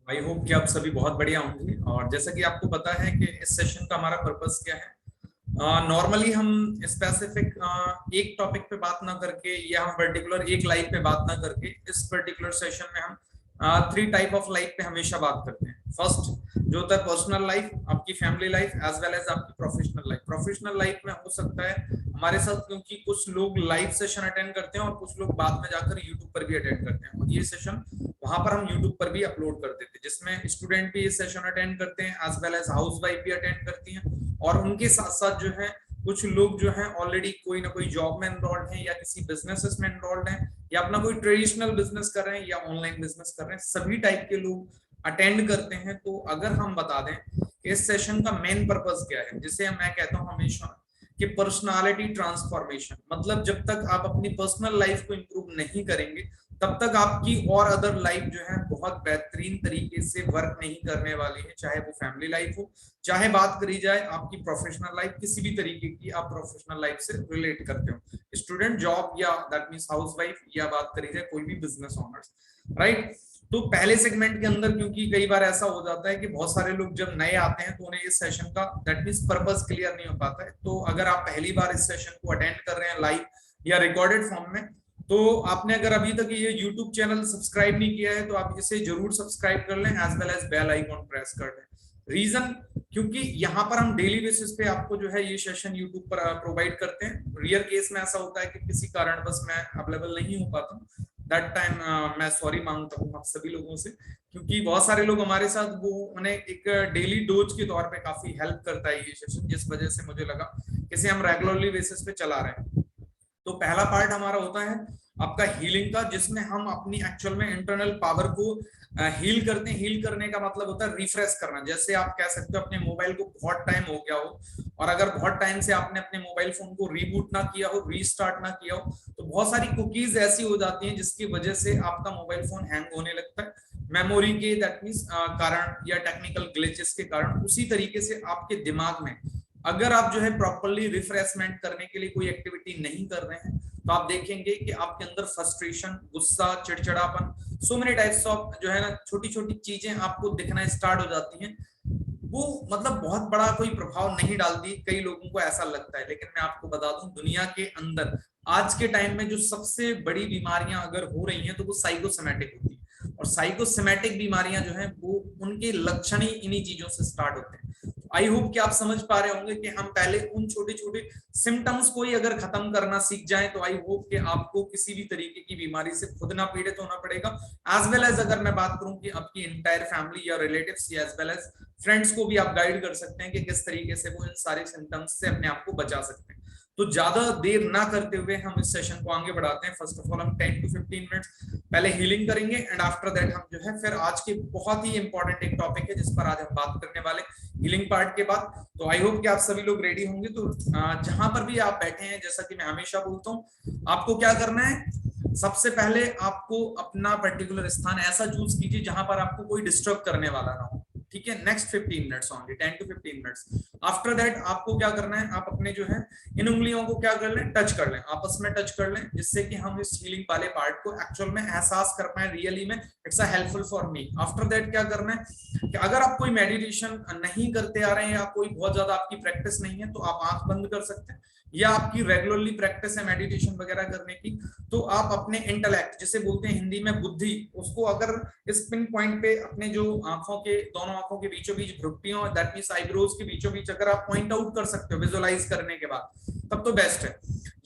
I hope कि आप सभी बहुत बढ़िया होंगे। और जैसा कि आपको पता है कि इस सेशन का हमारा पर्पस क्या है। नॉर्मली हम स्पेसिफिक एक टॉपिक पे बात ना करके या हम पर्टिकुलर एक लाइफ पे बात ना करके इस पर्टिकुलर सेशन में हम थ्री टाइप ऑफ लाइफ पे हमेशा बात करते हैं। फर्स्ट जो होता है पर्सनल लाइफ, आपकी family life as well as आपकी प्रोफेशनल लाइफ। प्रोफेशनल लाइफ में हो सकता है हमारे साथ, क्योंकि कुछ लोग लाइव सेशन अटेंड करते हैं और कुछ लोग बाद में जाकर यूट्यूब पर भी अटेंड करते हैं, और ये सेशन वहां पर हम यूट्यूब पर भी अपलोड कर देते हैं, जिसमें स्टूडेंट भी ये सेशन अटेंड करते हैं as well as house wife भी अटेंड करती हैं। और उनके साथ साथ जो है कुछ लोग जो हैं ऑलरेडी कोई ना कोई जॉब में एनरोल्ड हैं या किसी बिजनेसेस में एनरोल्ड हैं या अपना कोई ट्रेडिशनल बिजनेस कर रहे हैं या ऑनलाइन बिजनेस कर रहे हैं, सभी टाइप के लोग अटेंड करते हैं। तो अगर हम बता दें कि इस सेशन का मेन पर्पस क्या है, जिसे मैं कहता हूं हमेशा कि पर्सनालिटी ट्रांसफॉर्मेशन, मतलब जब तक आप अपनी पर्सनल लाइफ को इंप्रूव नहीं करेंगे तब तक आपकी और अदर लाइफ जो है बहुत बेहतरीन तरीके से वर्क नहीं करने वाली है, चाहे वो फैमिली लाइफ हो, चाहे बात करी जाए आपकी प्रोफेशनल लाइफ, किसी भी तरीके की आप प्रोफेशनल लाइफ से रिलेट करते हो, स्टूडेंट, जॉब या दैट मींस हाउस वाइफ, या बात करी जाए कोई भी बिजनेस ओनर्स, राइट। तो पहले सेगमेंट के अंदर, क्योंकि कई बार ऐसा हो जाता है कि बहुत सारे लोग जब नए आते हैं तो उन्हें इस सेशन का दैट मींस पर्पस क्लियर नहीं हो पाता है। तो अगर आप पहली बार इस सेशन को अटेंड कर रहे हैं लाइव या रिकॉर्डेड फॉर्म में, तो आपने अगर अभी तक ये यूट्यूब चैनल सब्सक्राइब नहीं किया है तो आप इसे जरूर सब्सक्राइब कर लें, as well as bell icon press कर लें। रीजन, क्योंकि यहाँ पर हम डेली बेसिस पे आपको जो है ये सेशन यूट्यूब पर प्रोवाइड करते हैं। रियर केस में ऐसा होता है कि किसी कारणवश मैं अवेलेबल नहीं हो पाता हूँ, दैट टाइम मैं सॉरी मांगता हूँ आप सभी लोगों से, क्योंकि बहुत सारे लोग हमारे साथ, वो उन्हें एक डेली डोज के तौर पे काफी हेल्प करता है ये सेशन, जिस वजह से मुझे लगा इसे हम रेगुलरली बेसिस पे चला रहे हैं। तो पहला पार्ट हमारा होता है आपका हीलिंग का, जिसमें हम अपनी एक्चुअल में इंटरनल पावर को हील करते हैं। हील करने का मतलब होता है रिफ्रेश करना। जैसे आप कह सकते हो अपने मोबाइल को बहुत टाइम हो गया हो, और अगर बहुत टाइम से आपने अपने मोबाइल फोन को रीबूट ना किया हो, रीस्टार्ट ना किया हो, तो बहुत सारी कुकीज ऐसी हो जाती हैं जिसकी वजह से आपका मोबाइल फोन हैंग होने लगता है, मेमोरी के दैट मींस कारण या टेक्निकल ग्लिचेस के कारण। उसी तरीके से आपके दिमाग में अगर आप जो है प्रॉपरली रिफ्रेशमेंट करने के लिए कोई एक्टिविटी नहीं कर रहे हैं, तो आप देखेंगे कि आपके अंदर फ्रस्ट्रेशन, गुस्सा, चिड़चिड़ापन, सो मेनी टाइप्स ऑफ जो है ना छोटी छोटी चीजें आपको दिखना स्टार्ट हो जाती हैं। वो मतलब बहुत बड़ा कोई प्रभाव नहीं डालती, कई लोगों को ऐसा लगता है, लेकिन मैं आपको बता दूं दुनिया के अंदर आज के टाइम में जो सबसे बड़ी बीमारियां अगर हो रही हैं तो वो साइकोसोमैटिक होती है। और साइकोसोमैटिक बीमारियां जो है वो उनके लक्षण ही इन्हीं चीजों से स्टार्ट होते हैं। आई होप कि आप समझ पा रहे होंगे कि हम पहले उन छोटे छोटे सिम्टम्स को ही अगर खत्म करना सीख जाएं तो आई होप कि आपको किसी भी तरीके की बीमारी से खुद ना पीड़ित होना पड़ेगा। एज वेल एज अगर मैं बात करूं कि आपकी इंटायर फैमिली या रिलेटिव्स या एज वेल एज फ्रेंड्स को भी आप गाइड कर सकते हैं कि किस तरीके से वो इन सारे सिम्टम्स से अपने आप को बचा सकते हैं। तो ज्यादा देर ना करते हुए हम इस सेशन को आगे बढ़ाते हैं। फर्स्ट ऑफ ऑल हम 10 to 15 मिनट्स पहले हीलिंग करेंगे, एंड आफ्टर दैट हम जो है फिर आज के बहुत ही इंपॉर्टेंट एक टॉपिक है जिस पर आज हम बात करने वाले हीलिंग पार्ट के बाद। तो आई होप कि आप सभी लोग रेडी होंगे। तो जहां पर भी आप बैठे हैं, जैसा कि मैं हमेशा बोलता हूँ, आपको क्या करना है, सबसे पहले आपको अपना पर्टिकुलर स्थान ऐसा चूज कीजिए जहां पर आपको कोई डिस्टर्ब करने वाला ना हो, ठीक है। Next 15 minutes only, 10 to 15 minutes. After that आपको क्या करना है, आप अपने जो है इन उंगलियों को क्या कर लें, टच कर लें, आपस में टच कर लें, जिससे कि हम इस हीलिंग वाले पार्ट को एक्चुअल में एहसास कर पाए रियली में। It's a helpful for me. After that क्या करना है कि अगर आप कोई मेडिटेशन नहीं करते आ रहे हैं या कोई बहुत ज्यादा आपकी प्रैक्टिस नहीं है, तो आप आंख बंद कर सकते हैं, या आपकी रेगुलरली प्रैक्टिस है मेडिटेशन वगैरह करने की, तो आप अपने इंटेलेक्ट, जिसे बोलते हैं हिंदी में बुद्धि, उसको अगर इस पिन पॉइंट पे अपने जो आंखों के दोनों आंखों के बीचों बीच भ्रुकुटियों दैट मींस आईब्रोज के बीचों बीच अगर आप पॉइंट आउट कर सकते हो विजुअलाइज करने के बाद, तब तो बेस्ट है।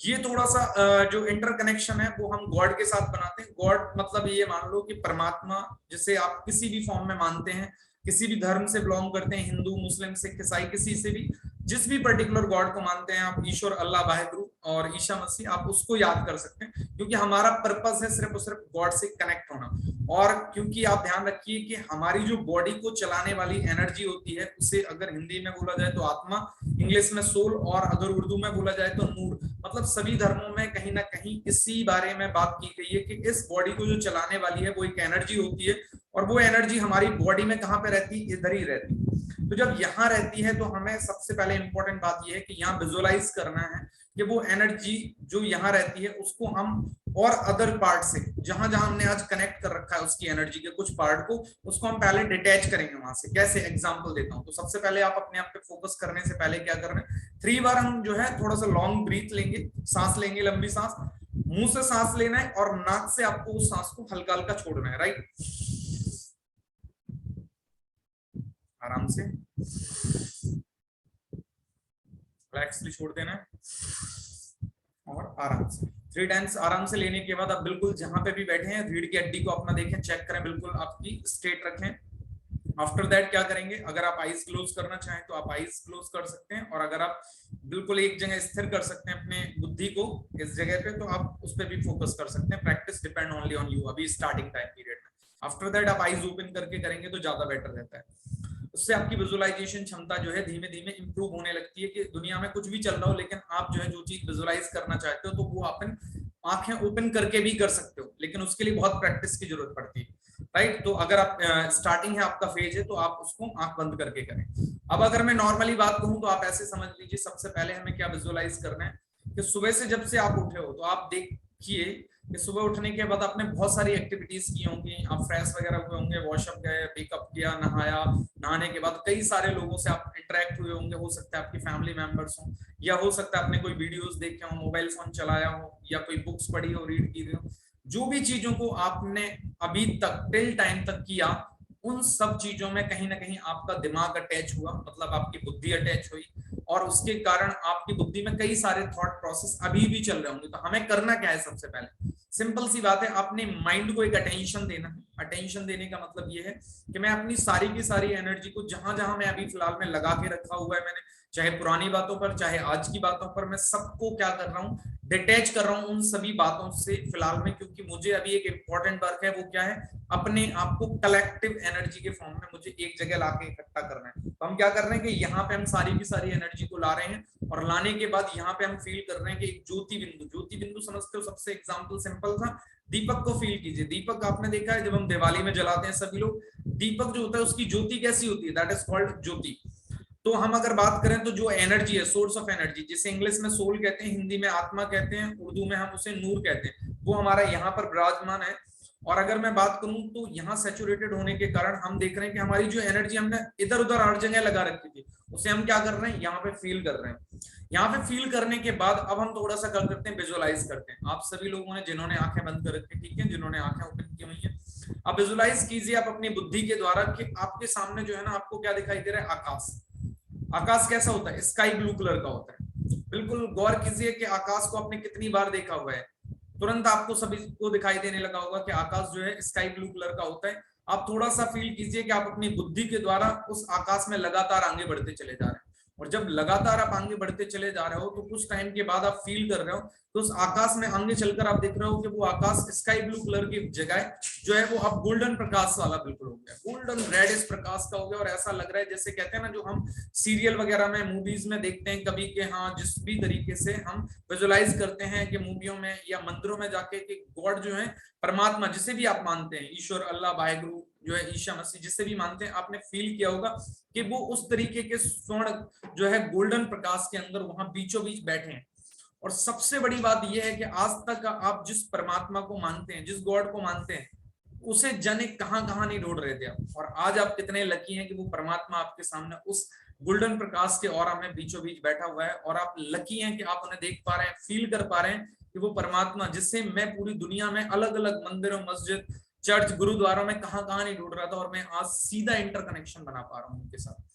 ये थोड़ा सा जो इंटरकनेक्शन है वो हम गॉड के साथ बनाते हैं। गॉड मतलब ये मान लो कि परमात्मा, जिसे आप किसी भी फॉर्म में मानते हैं, किसी भी धर्म से बिलोंग करते हैं, हिंदू, मुस्लिम, सिख, ईसाई, किसी से भी, जिस भी पर्टिकुलर गॉड को मानते हैं आप, ईश्वर, अल्लाह, वाहिगुरु और ईशा मसीह, आप उसको याद कर सकते हैं, क्योंकि हमारा पर्पस है सिर्फ और सिर्फ गॉड से कनेक्ट होना। और क्योंकि आप ध्यान रखिए कि हमारी जो बॉडी को चलाने वाली एनर्जी होती है, उसे अगर हिंदी में बोला जाए तो आत्मा, इंग्लिश में सोल, और अगर उर्दू में बोला जाए तो नूर। मतलब सभी धर्मों में कहीं ना कहीं इसी बारे में बात की गई है कि इस बॉडी को जो चलाने वाली है वो एक एनर्जी होती है, और वो एनर्जी हमारी बॉडी में कहाँ पे रहती है, इधर ही रहती है। तो जब यहाँ रहती है तो हमें सबसे पहले इंपॉर्टेंट बात यह है कि यहाँ विजुअलाइज करना है कि वो एनर्जी जो यहाँ रहती है उसको हम और अदर पार्ट से, जहां जहां हमने आज कनेक्ट कर रखा है उसकी एनर्जी के कुछ पार्ट को, उसको हम पहले डिटैच करेंगे वहां से। कैसे, एग्जांपल देता हूं। तो सबसे पहले आप अपने आप पे फोकस करने से पहले क्या करना है, 3 बार हम जो है थोड़ा सा लॉन्ग ब्रीथ लेंगे, सांस लेंगे, लंबी सांस, मुंह से सांस लेना है और नाक से आपको उस सांस को हल्का हल्का छोड़ना है, राइट, आराम से रिलैक्सली छोड़ देना है और आराम से 3 टाइम्स आराम से लेने के बाद आप बिल्कुल जहां पे भी बैठे हैं रीढ़ की हड्डी को अपना देखें, चेक करें, बिल्कुल आपकी स्ट्रेट रखें। आफ्टर दैट क्या करेंगे, अगर आप आईज क्लोज करना चाहें तो आप आईज क्लोज कर सकते हैं, और अगर आप बिल्कुल एक जगह स्थिर कर सकते हैं अपने बुद्धि को इस जगह पे, तो आप उस पर भी फोकस कर सकते हैं। Practice depend only on you अभी स्टार्टिंग टाइम पीरियड में। आफ्टर दैट आप आईज ओपन करके करेंगे तो ज्यादा बेटर रहता है। उससे आपकी विजुअलाइजेशन क्षमता जो है धीमे धीमे इंप्रूव होने लगती है, कि दुनिया में कुछ भी चल रहा हो लेकिन आप जो है जो चीज विजुअलाइज करना चाहते हो तो वो आप आंखें ओपन करके भी कर सकते हो, लेकिन उसके लिए बहुत प्रैक्टिस की जरूरत पड़ती है, राइट। तो अगर आप स्टार्टिंग है, आपका फेज है, तो आप उसको आंख बंद करके करें। अब अगर मैं नॉर्मली बात कहूं तो आप ऐसे समझ लीजिए, सबसे पहले हमें क्या विजुअलाइज करना है कि सुबह से जब से आप उठे हो तो आप देखिए कि सुबह उठने के बाद आपने बहुत सारी एक्टिविटीज की होंगी, आप फ्रेश वगैरह हुए होंगे, वॉशअप गए, पिकअप किया, नहाया, नहाने के बाद कई सारे लोगों से आप इंटरेक्ट हुए होंगे, हो सकता है आपकी फैमिली मेंबर्स हो, या हो सकता है आपने कोई वीडियोस देखे हो, मोबाइल फोन चलाया हो, या कोई बुक्स पढ़ी हो, रीड की हो। जो भी चीजों को आपने अभी तक टिल टाइम तक किया, उन सब चीजों में कहीं ना कहीं आपका दिमाग अटैच हुआ, मतलब आपकी बुद्धि अटैच हुई, और उसके कारण आपकी बुद्धि में कई सारे थॉट प्रोसेस अभी भी चल रहे होंगे। तो हमें करना क्या है, सबसे पहले सिंपल सी बात है, अपने माइंड को एक अटेंशन देना है। अटेंशन देने का मतलब ये है कि मैं अपनी सारी की सारी एनर्जी को जहां जहां मैं अभी फिलहाल में लगा के रखा हुआ है मैंने, चाहे पुरानी बातों पर चाहे आज की बातों पर, मैं सबको क्या कर रहा हूँ, डिटैच कर रहा हूँ उन सभी बातों से फिलहाल में, क्योंकि मुझे अभी एक इंपॉर्टेंट वर्क है, वो क्या है, अपने आप को कलेक्टिव एनर्जी के फॉर्म में मुझे एक जगह लाके इकट्ठा करना है। तो हम क्या कर रहे हैं कि यहाँ पे हम सारी की सारी एनर्जी को ला रहे हैं, और लाने के बाद यहाँ पे हम फील कर रहे हैं कि एक ज्योति बिंदु समझते हो, सबसे एग्जांपल सिंपल था, दीपक को फील कीजिए। दीपक आपने देखा है जब हम दिवाली में जलाते हैं सभी लोग, दीपक जो होता है उसकी ज्योति कैसी होती है, दैट इज कॉल्ड ज्योति। तो हम अगर बात करें तो जो एनर्जी है, सोर्स ऑफ एनर्जी, जिसे इंग्लिश में सोल कहते हैं, हिंदी में आत्मा कहते हैं, उर्दू में हम उसे नूर कहते हैं, वो हमारा यहाँ पर विराजमान है। और अगर मैं बात करूं तो यहाँ सैचुरेटेड होने के कारण हम देख रहे हैं कि हमारी जो एनर्जी हमने इधर उधर हर जगह लगा रखी थी, उसे हम क्या कर रहे हैं, यहाँ पे फील कर रहे हैं। यहाँ पे फील करने के बाद अब हम थोड़ा सा कर करते हैं, विजुअलाइज करते हैं। आप सभी लोगों ने जिन्होंने आंखें बंद कर रखी, ठीक है, जिन्होंने आंखें ओपन की हुई है, आप विजुअलाइज कीजिए आप अपनी बुद्धि के द्वारा कि आपके सामने जो है ना, आपको क्या दिखाई दे रहा है, आकाश। आकाश कैसा होता है, स्काई ब्लू कलर का होता है। बिल्कुल गौर कीजिए कि आकाश को आपने कितनी बार देखा हुआ है, तुरंत आपको सभी को दिखाई देने लगा होगा कि आकाश जो है स्काई ब्लू कलर का होता है। आप थोड़ा सा फील कीजिए कि आप अपनी बुद्धि के द्वारा उस आकाश में लगातार आगे बढ़ते चले जा रहे हैं, और जब लगातार आप आगे बढ़ते चले जा रहे हो तो कुछ टाइम के बाद आप फील कर रहे हो तो उस आकाश में आगे चलकर आप देख रहे हो कि वो आकाश स्काई ब्लू कलर की जगह जो है वो अब गोल्डन प्रकाश वाला बिल्कुल हो गया, गोल्डन रेडिश प्रकाश का हो गया। और ऐसा लग रहा है जैसे कहते हैं ना, जो हम सीरियल वगैरह में, मूवीज में देखते हैं कभी के, हाँ, जिस भी तरीके से हम विजुअलाइज करते हैं कि मूवियों में या मंदिरों में जाके कि गॉड जो है, परमात्मा जिसे भी आप मानते हैं, ईश्वर, अल्लाह, वाहेगुरु जो है, ईशा मसीह, जिसे भी मानते हैं, आपने फील किया होगा कि वो उस तरीके के स्वर्ण जो है गोल्डन प्रकाश के अंदर वहां बीचों बीच बैठे हैं। और सबसे बड़ी बात यह है कि आज तक आप जिस परमात्मा को मानते हैं, जिस गॉड को मानते हैं, उसे जाने कहां कहां नहीं ढूंढ रहे थे आप, और आज आप कितने लकी हैं कि वो परमात्मा आपके सामने उस गोल्डन प्रकाश के ऑरा में बीचों बीच बैठा हुआ है, और आप लकी हैं कि आप उन्हें देख पा रहे हैं, फील कर पा रहे हैं कि वो परमात्मा जिससे मैं पूरी दुनिया में अलग अलग मंदिरों, मस्जिद, चर्च, गुरुद्वारों में कहां कहां नहीं ढूंढ रहा था, और मैं आज सीधा इंटरकनेक्शन बना पा रहा हूं उनके साथ।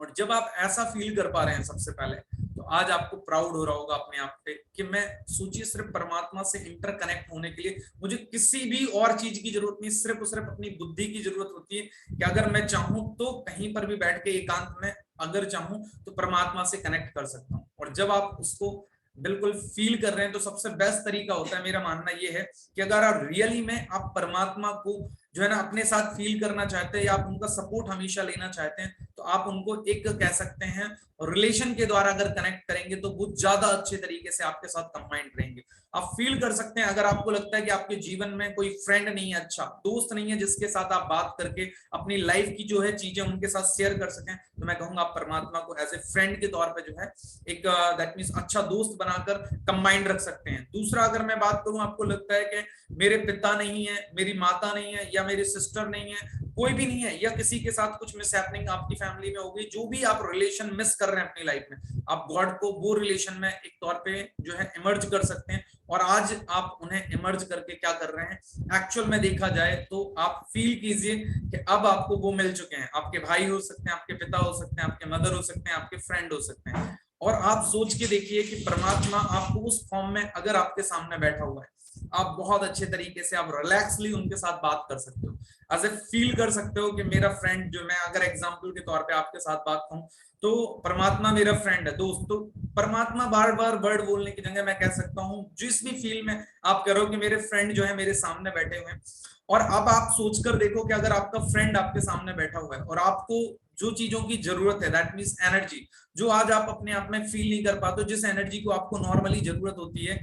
और जब आप ऐसा फील कर पा रहे हैं सबसे पहले, तो आज आपको प्राउड हो रहा होगा अपने आप पे कि मैं सोचिए, सिर्फ परमात्मा से इंटरकनेक्ट होने के लिए मुझे किसी भी और चीज की जरूरत नहीं, सिर्फ और सिर्फ अपनी बुद्धि की जरूरत होती है कि अगर मैं चाहूं तो कहीं पर भी बैठ के एकांत में, अगर चाहूं तो परमात्मा से कनेक्ट कर सकता हूं। और जब आप उसको बिल्कुल फील कर रहे हैं तो सबसे बेस्ट तरीका होता है, मेरा मानना यह है कि अगर आप रियली में आप परमात्मा को जो है ना अपने साथ फील करना चाहते हैं, या आप उनका सपोर्ट हमेशा लेना चाहते हैं, तो तो आप उनको एक कह सकते हैं रिलेशन के द्वारा अगर कनेक्ट करेंगे तो वो ज्यादा अच्छे तरीके से आपके साथ कंबाइंड रहेंगे। आप फील कर सकते हैं अगर आपको लगता है कि आपके जीवन में कोई फ्रेंड नहीं है, अच्छा दोस्त नहीं है जिसके साथ आप बात करके अपनी लाइफ की जो है चीजें उनके साथ शेयर कर सकें, तो मैं कहूंगा आप परमात्मा को एज ए फ्रेंड के तौर पे जो है एक दैट मीन्स अच्छा दोस्त बनाकर कंबाइंड रख सकते हैं। दूसरा अगर मैं बात करूं, आपको लगता है कि मेरे पिता नहीं है, मेरी माता नहीं है, या मेरी सिस्टर नहीं है, कोई भी नहीं है, या किसी के साथ कुछ मिस हैपनिंग आपकी फैमिली में हो गई, जो भी आप रिलेशन मिस कर रहे हैं अपनी लाइफ में, आप गॉड को वो रिलेशन में एक तौर पे जो है इमर्ज कर सकते हैं। और आज आप उन्हें इमर्ज करके क्या कर रहे हैं एक्चुअल में देखा जाए तो आप फील कीजिए कि अब आपको वो मिल चुके हैं। आपके भाई हो सकते हैं, आपके पिता हो सकते हैं, आपके मदर हो सकते हैं, आपके फ्रेंड हो सकते हैं। और आप सोच के देखिए कि परमात्मा आपको उस फॉर्म में अगर आपके सामने बैठा हुआ है, आप बहुत अच्छे तरीके से आप रिलैक्सली उनके साथ बात कर सकते हो, एज ए फील कर सकते हो कि मेरा फ्रेंड जो, मैं अगर एग्जांपल के तौर पे आपके साथ बात करूं तो परमात्मा मेरा फ्रेंड है दोस्त, तो परमात्मा बार बार वर्ड बोलने की जगह मैं कह सकता हूं जिस भी फील में आप करो कि मेरे फ्रेंड जो है मेरे सामने बैठे हुए हैं। और अब आप सोचकर देखो कि अगर आपका फ्रेंड आपके सामने बैठा हुआ है और आपको जो चीजों की जरूरत है, दैट मीन्स एनर्जी, जो आज आप अपने आप में फील नहीं कर पाते, जिस एनर्जी को आपको नॉर्मली जरूरत होती है,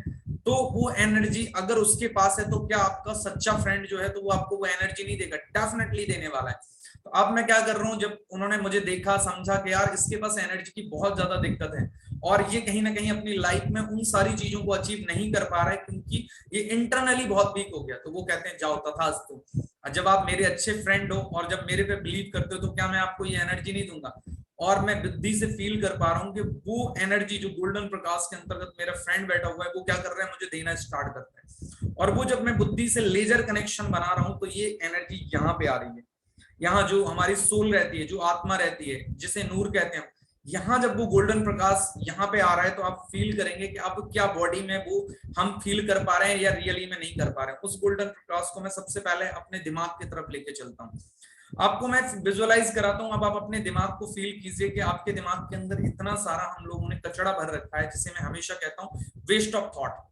तो वो एनर्जी अगर उसके पास है तो क्या आपका सच्चा फ्रेंड जो है तो वो आपको वो एनर्जी नहीं देगा? डेफिनेटली देने वाला है। तो अब मैं क्या कर रहा हूं, जब उन्होंने मुझे देखा समझा कि यार इसके पास एनर्जी की बहुत ज्यादा दिक्कत है और ये कहीं ना कहीं अपनी लाइफ में उन सारी चीजों को अचीव नहीं कर पा रहा है क्योंकि ये इंटरनली बहुत वीक हो गया, तो वो कहते हैं जाओ तथास्तु। जब आप मेरे अच्छे फ्रेंड हो और जब मेरे पे बिलीव करते हो तो क्या मैं आपको ये एनर्जी नहीं दूंगा? और मैं बुद्धि से फील कर पा रहा हूँ कि वो एनर्जी जो गोल्डन प्रकाश के अंतर्गत मेरा फ्रेंड बैठा हुआ है वो क्या कर रहा है, मुझे देना स्टार्ट करता है। और वो जब मैं बुद्धि से लेजर कनेक्शन बना रहा हूँ तो ये एनर्जी यहाँ पे आ रही है, यहाँ जो हमारी सोल रहती है, जो आत्मा रहती है, जिसे नूर कहते हैं, यहाँ जब वो गोल्डन प्रकाश यहाँ पे आ रहा है तो आप फील करेंगे कि अब क्या बॉडी में वो हम फील कर पा रहे हैं या रियली में नहीं कर पा रहे हैं। उस गोल्डन प्रकाश को मैं सबसे पहले अपने दिमाग की तरफ लेके चलता हूँ, आपको मैं विजुअलाइज कराता हूँ। अब आप अपने दिमाग को फील कीजिए कि आपके दिमाग के अंदर इतना सारा हम लोगों ने कचरा भर रखा है, जिसे मैं हमेशा कहता हूँ waste of thought,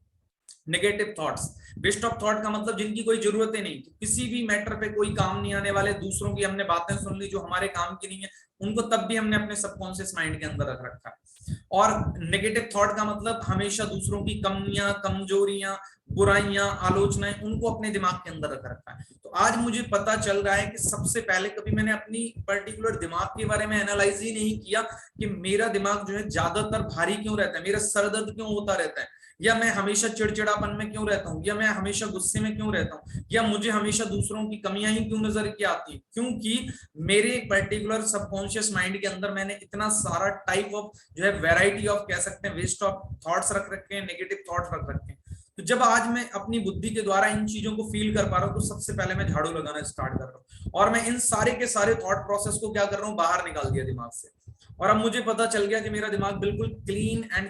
negative thoughts. Waste of thought का मतलब जिनकी कोई जरूरत ही नहीं, किसी भी मैटर पे कोई काम नहीं आने वाले, दूसरों की हमने बातें सुन ली जो हमारे काम की नहीं है, उनको तब भी हमने अपने सबकॉन्शियस माइंड के अंदर रख रखा है। और नेगेटिव थॉट का मतलब हमेशा दूसरों की कमियां, कमजोरियां, बुराइयां, आलोचनाएं, उनको अपने दिमाग के अंदर रख रखा है। तो आज मुझे पता चल रहा है कि सबसे पहले कभी मैंने अपनी पर्टिकुलर दिमाग के बारे में एनालाइज ही नहीं किया कि मेरा दिमाग जो है ज्यादातर भारी क्यों रहता है, मेरा सर दर्द क्यों होता रहता है, या मैं हमेशा चिड़चिड़ापन में क्यों रहता हूँ, या मैं हमेशा गुस्से में क्यों रहता हूँ, या मुझे हमेशा दूसरों की कमियां ही क्यों नजर की आती है? क्योंकि मेरे पर्टिकुलर सबकॉन्शियस माइंड के अंदर मैंने इतना सारा टाइप ऑफ जो है वैरायटी ऑफ कह सकते हैं वेस्ट ऑफ थॉट्स रख रखे हैं, नेगेटिव थॉट्स रख रखे हैं। तो जब आज मैं अपनी बुद्धि के द्वारा इन चीजों को फील कर पा रहा हूँ तो सबसे पहले मैं झाड़ू लगाना स्टार्ट कर रहा हूँ और मैं इन सारे के सारे थॉट प्रोसेस को क्या कर रहा हूँ, बाहर निकाल दिया दिमाग से। और अब मुझे पता चल गया कि मेरा दिमाग बिल्कुल क्लीन एंड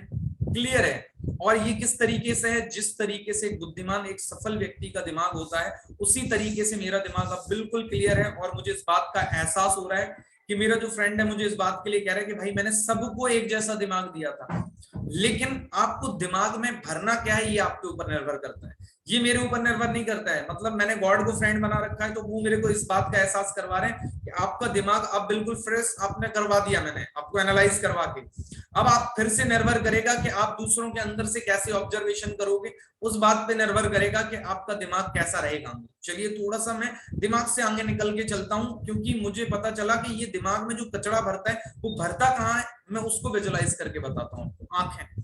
क्लियर है। और ये किस तरीके से है, जिस तरीके से एक बुद्धिमान, एक सफल व्यक्ति का दिमाग होता है, उसी तरीके से मेरा दिमाग अब बिल्कुल क्लियर है। और मुझे इस बात का एहसास हो रहा है कि मेरा जो फ्रेंड है मुझे इस बात के लिए कह रहा है कि भाई मैंने सबको एक जैसा दिमाग दिया था, लेकिन आपको दिमाग में भरना क्या है ये आपके ऊपर निर्भर करता है, ये मेरे ऊपर निर्भर नहीं करता है। मतलब मैंने गॉड को फ्रेंड बना रखा है तो वो मेरे को इस बात का एहसास करवा रहे हैं कि आपका दिमाग अब बिल्कुल फ्रेश आपने करवा दिया, मैंने आपको एनालाइज करवा के। अब आप फिर से निर्भर करेगा कि आप दूसरों के अंदर से कैसे ऑब्जर्वेशन करोगे, उस बात पे निर्भर करेगा कि आपका दिमाग कैसा रहेगा। चलिए थोड़ा सा मैं दिमाग से आगे निकल के चलता हूँ, क्योंकि मुझे पता चला कि ये दिमाग में जो कचरा भरता है वो भरता कहाँ है, मैं उसको विजुअलाइज करके बताता हूँ। आंखें,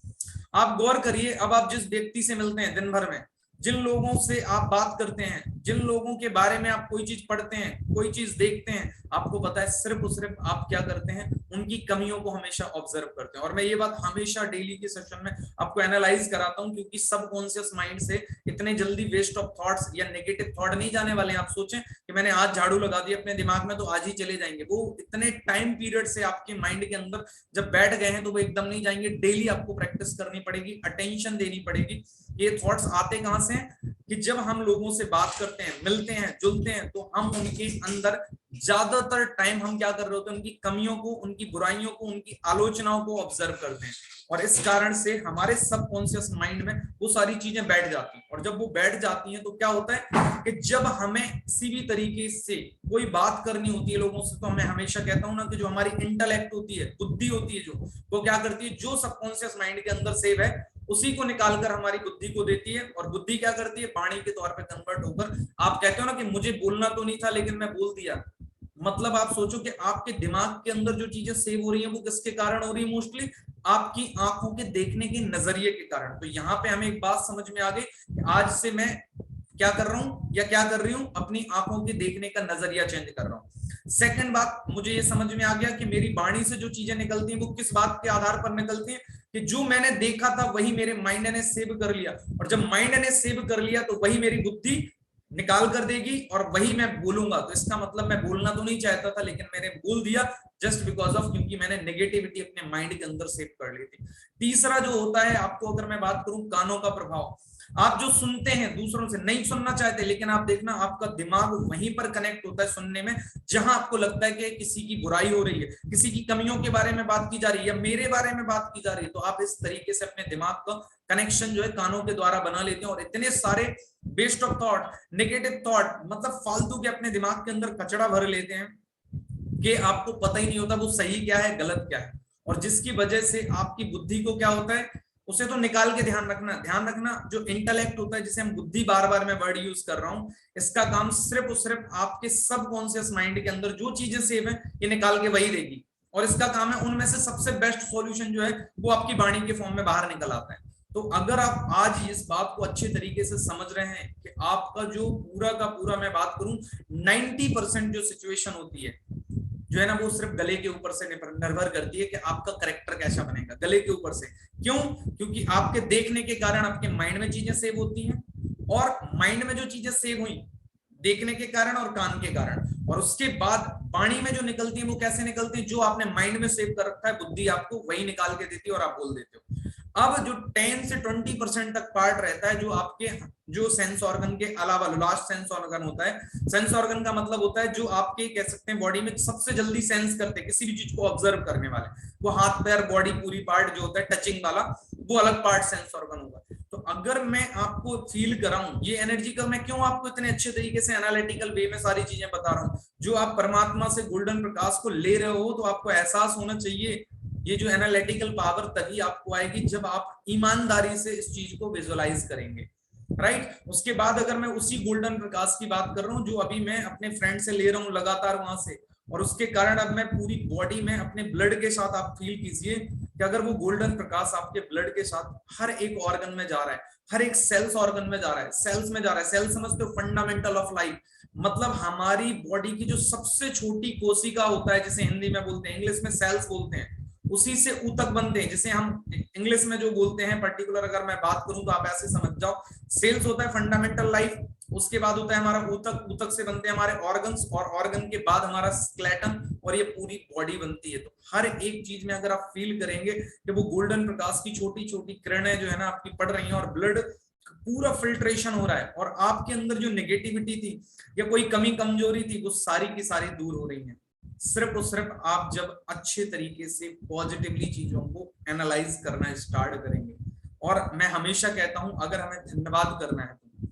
आप गौर करिए, अब आप जिस व्यक्ति से मिलते हैं दिन भर में, जिन लोगों से आप बात करते हैं, जिन लोगों के बारे में आप कोई चीज पढ़ते हैं, कोई चीज देखते हैं, आपको पता है सिर्फ और सिर्फ आप क्या करते हैं, उनकी कमियों को हमेशा ऑब्जर्व करते हैं। और मैं ये बात हमेशा डेली के सेशन में आपको एनालाइज कराता हूं, क्योंकि सबकॉन्शियस माइंड से इतने जल्दी वेस्ट ऑफ थॉट्स या नेगेटिव थॉट नहीं जाने वाले हैं। आप सोचें कि मैंने आज झाड़ू लगा दी अपने दिमाग में तो आज ही चले जाएंगे, वो इतने टाइम पीरियड से आपके माइंड के अंदर जब बैठ गए हैं तो वो एकदम नहीं जाएंगे। डेली आपको प्रैक्टिस करनी पड़ेगी, अटेंशन देनी पड़ेगी ये थॉट्स आते कहां से हैं कि जब हम लोगों से बात करते हैं, मिलते हैं, जुलते हैं, तो हम उनके अंदर ज्यादातर टाइम हम क्या कर रहे होते हैं, उनकी कमियों को, उनकी बुराइयों को, उनकी आलोचनाओं को ऑब्जर्व करते हैं, और इस कारण से हमारे सबकॉन्शियस माइंड में वो सारी चीजें बैठ जाती हैं। और जब वो बैठ जाती हैं तो क्या होता है कि जब हमें किसी भी तरीके से कोई बात करनी होती है लोगों से, तो मैं हमेशा कहता हूं ना कि जो हमारी इंटेलेक्ट होती है, बुद्धि होती है, जो वो क्या करती है, जो सबकॉन्शियस माइंड के अंदर सेव है उसी को निकालकर हमारी बुद्धि को देती है, और बुद्धि क्या करती है, वाणी के तौर पे कन्वर्ट होकर, आप कहते हो ना कि मुझे बोलना तो नहीं था लेकिन मैं बोल दिया, मतलब आप सोचो कि आपके दिमाग के अंदर जो चीजें सेव हो रही हैं वो किसके कारण हो रही है, मोस्टली आपकी आंखों के देखने के नजरिए के कारण। तो यहाँ पे हमें एक बात समझ में आ गई कि आज से मैं क्या कर रहा हूं या क्या कर रही हूं, अपनी आंखों के देखने का नजरिया चेंज कर रहा हूं। सेकंड बात, मुझे ये समझ में आ गया कि मेरी वाणी से जो चीजें निकलती हैं वो किस बात के आधार पर निकलती हैं, कि जो मैंने देखा था वही मेरे माइंड ने सेव कर लिया, और जब माइंड ने सेव कर लिया तो वही मेरी बुद्धि निकाल कर देगी और वही मैं बोलूंगा। तो इसका मतलब मैं बोलना तो नहीं चाहता था लेकिन मैंने बोल दिया, जस्ट बिकॉज ऑफ, क्योंकि मैंने नेगेटिविटी अपने माइंड के अंदर सेव कर ली थी। तीसरा जो होता है, आपको अगर मैं बात करूं कानों का प्रभाव, आप जो सुनते हैं दूसरों से, नहीं सुनना चाहते लेकिन आप देखना आपका दिमाग वहीं पर कनेक्ट होता है सुनने में, जहां आपको लगता है कि किसी की बुराई हो रही है, किसी की कमियों के बारे में बात की जा रही है या मेरे बारे में बात की जा रही है, तो आप इस तरीके से अपने दिमाग का कनेक्शन जो है कानों के द्वारा बना लेते हैं, और इतने सारे waste of thought, negative thought, मतलब फालतू के अपने दिमाग के अंदर कचड़ा भर लेते हैं कि आपको पता ही नहीं होता वो सही क्या है गलत क्या है, और जिसकी वजह से आपकी बुद्धि को क्या होता है, उसे तो निकाल के ध्यान रखना जो इंटेलेक्ट होता है, जिसे हम बुद्धि बार बार मैं वर्ड यूज कर रहा हूं, इसका काम सिर्फ और सिर्फ आपके सबकॉन्शियस माइंड के अंदर जो चीजें सेव है ये निकाल के वही देगी, और इसका काम है उनमें से सबसे बेस्ट सॉल्यूशन जो है वो आपकी वाणी के फॉर्म में बाहर निकल आता है। तो अगर आप आज इस बात को अच्छे तरीके से समझ रहे हैं कि आपका जो पूरा का पूरा, मैं बात करूं 90% जो सिचुएशन होती है जो है ना, वो सिर्फ गले के ऊपर से निर्भर करती है कि आपका करेक्टर कैसा बनेगा, गले के ऊपर से। क्यों? क्योंकि आपके देखने के कारण आपके माइंड में चीजें सेव होती हैं, और माइंड में जो चीजें सेव हुई देखने के कारण और कान के कारण, और उसके बाद वाणी में जो निकलती है वो कैसे निकलती है, जो आपने माइंड में सेव कर रखा है बुद्धि आपको वही निकाल के देती है और आप बोल देते हो। अब जो 10 से 20% तक पार्ट रहता है जो आपके जो सेंस ऑर्गन के अलावा लास्ट सेंस ऑर्गन होता है, सेंस ऑर्गन का मतलब होता है जो आपके कह सकते हैं बॉडी में सबसे जल्दी सेंस करते हैं किसी भी चीज को ऑब्जर्व करने वाले, वो हाथ पैर बॉडी पूरी पार्ट जो होता है टचिंग वाला, वो अलग पार्ट सेंस ऑर्गन होगा। तो अगर मैं आपको फील कराऊं ये एनर्जी का, मैं क्यों आपको इतने अच्छे तरीके से एनालिटिकल वे में सारी चीजें बता रहा हूं, जो आप परमात्मा से गोल्डन प्रकाश को ले रहे हो तो आपको एहसास होना चाहिए, ये जो एनालिटिकल पावर तभी आपको आएगी जब आप ईमानदारी से इस चीज को विजुअलाइज करेंगे, राइट। उसके बाद अगर मैं उसी गोल्डन प्रकाश की बात कर रहा हूं जो अभी मैं अपने फ्रेंड से ले रहा हूं लगातार वहां से, और उसके कारण अब मैं पूरी बॉडी में अपने ब्लड के साथ, आप फील कीजिए कि अगर वो गोल्डन प्रकाश आपके ब्लड के साथ हर एक ऑर्गन में जा रहा है, हर एक सेल्स ऑर्गन में जा रहा है, सेल्स में जा रहा है। सेल समझते हो, फंडामेंटल ऑफ लाइफ, मतलब हमारी बॉडी की जो सबसे छोटी कोशिका होता है जिसे हिंदी में बोलते हैं, इंग्लिश में सेल्स बोलते हैं, उसी से ऊतक बनते हैं, जिसे हम इंग्लिश में जो बोलते हैं पर्टिकुलर अगर मैं बात करूं तो आप ऐसे समझ जाओ, सेल्स होता है फंडामेंटल लाइफ, उसके बाद होता है हमारा ऊतक, ऊतक से बनते हैं हमारे ऑर्गन्स, और ऑर्गन के बाद हमारा स्केलेटन, और ये पूरी बॉडी बनती है। तो हर एक चीज में अगर आप फील करेंगे कि वो गोल्डन प्रकाश की छोटी छोटी किरणें जो है ना आपकी पड़ रही हैं, और ब्लड पूरा फिल्ट्रेशन हो रहा है, और आपके अंदर जो नेगेटिविटी थी या कोई कमी कमजोरी थी वो सारी की सारी दूर हो रही है, सिर्फ और सिर्फ आप जब अच्छे तरीके से पॉजिटिवली चीजों को एनालाइज करना स्टार्ट करेंगे। और मैं हमेशा कहता हूं अगर हमें धन्यवाद करना है तो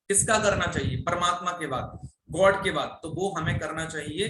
किसका करना चाहिए, परमात्मा के बाद, गॉड के बाद, तो वो हमें करना चाहिए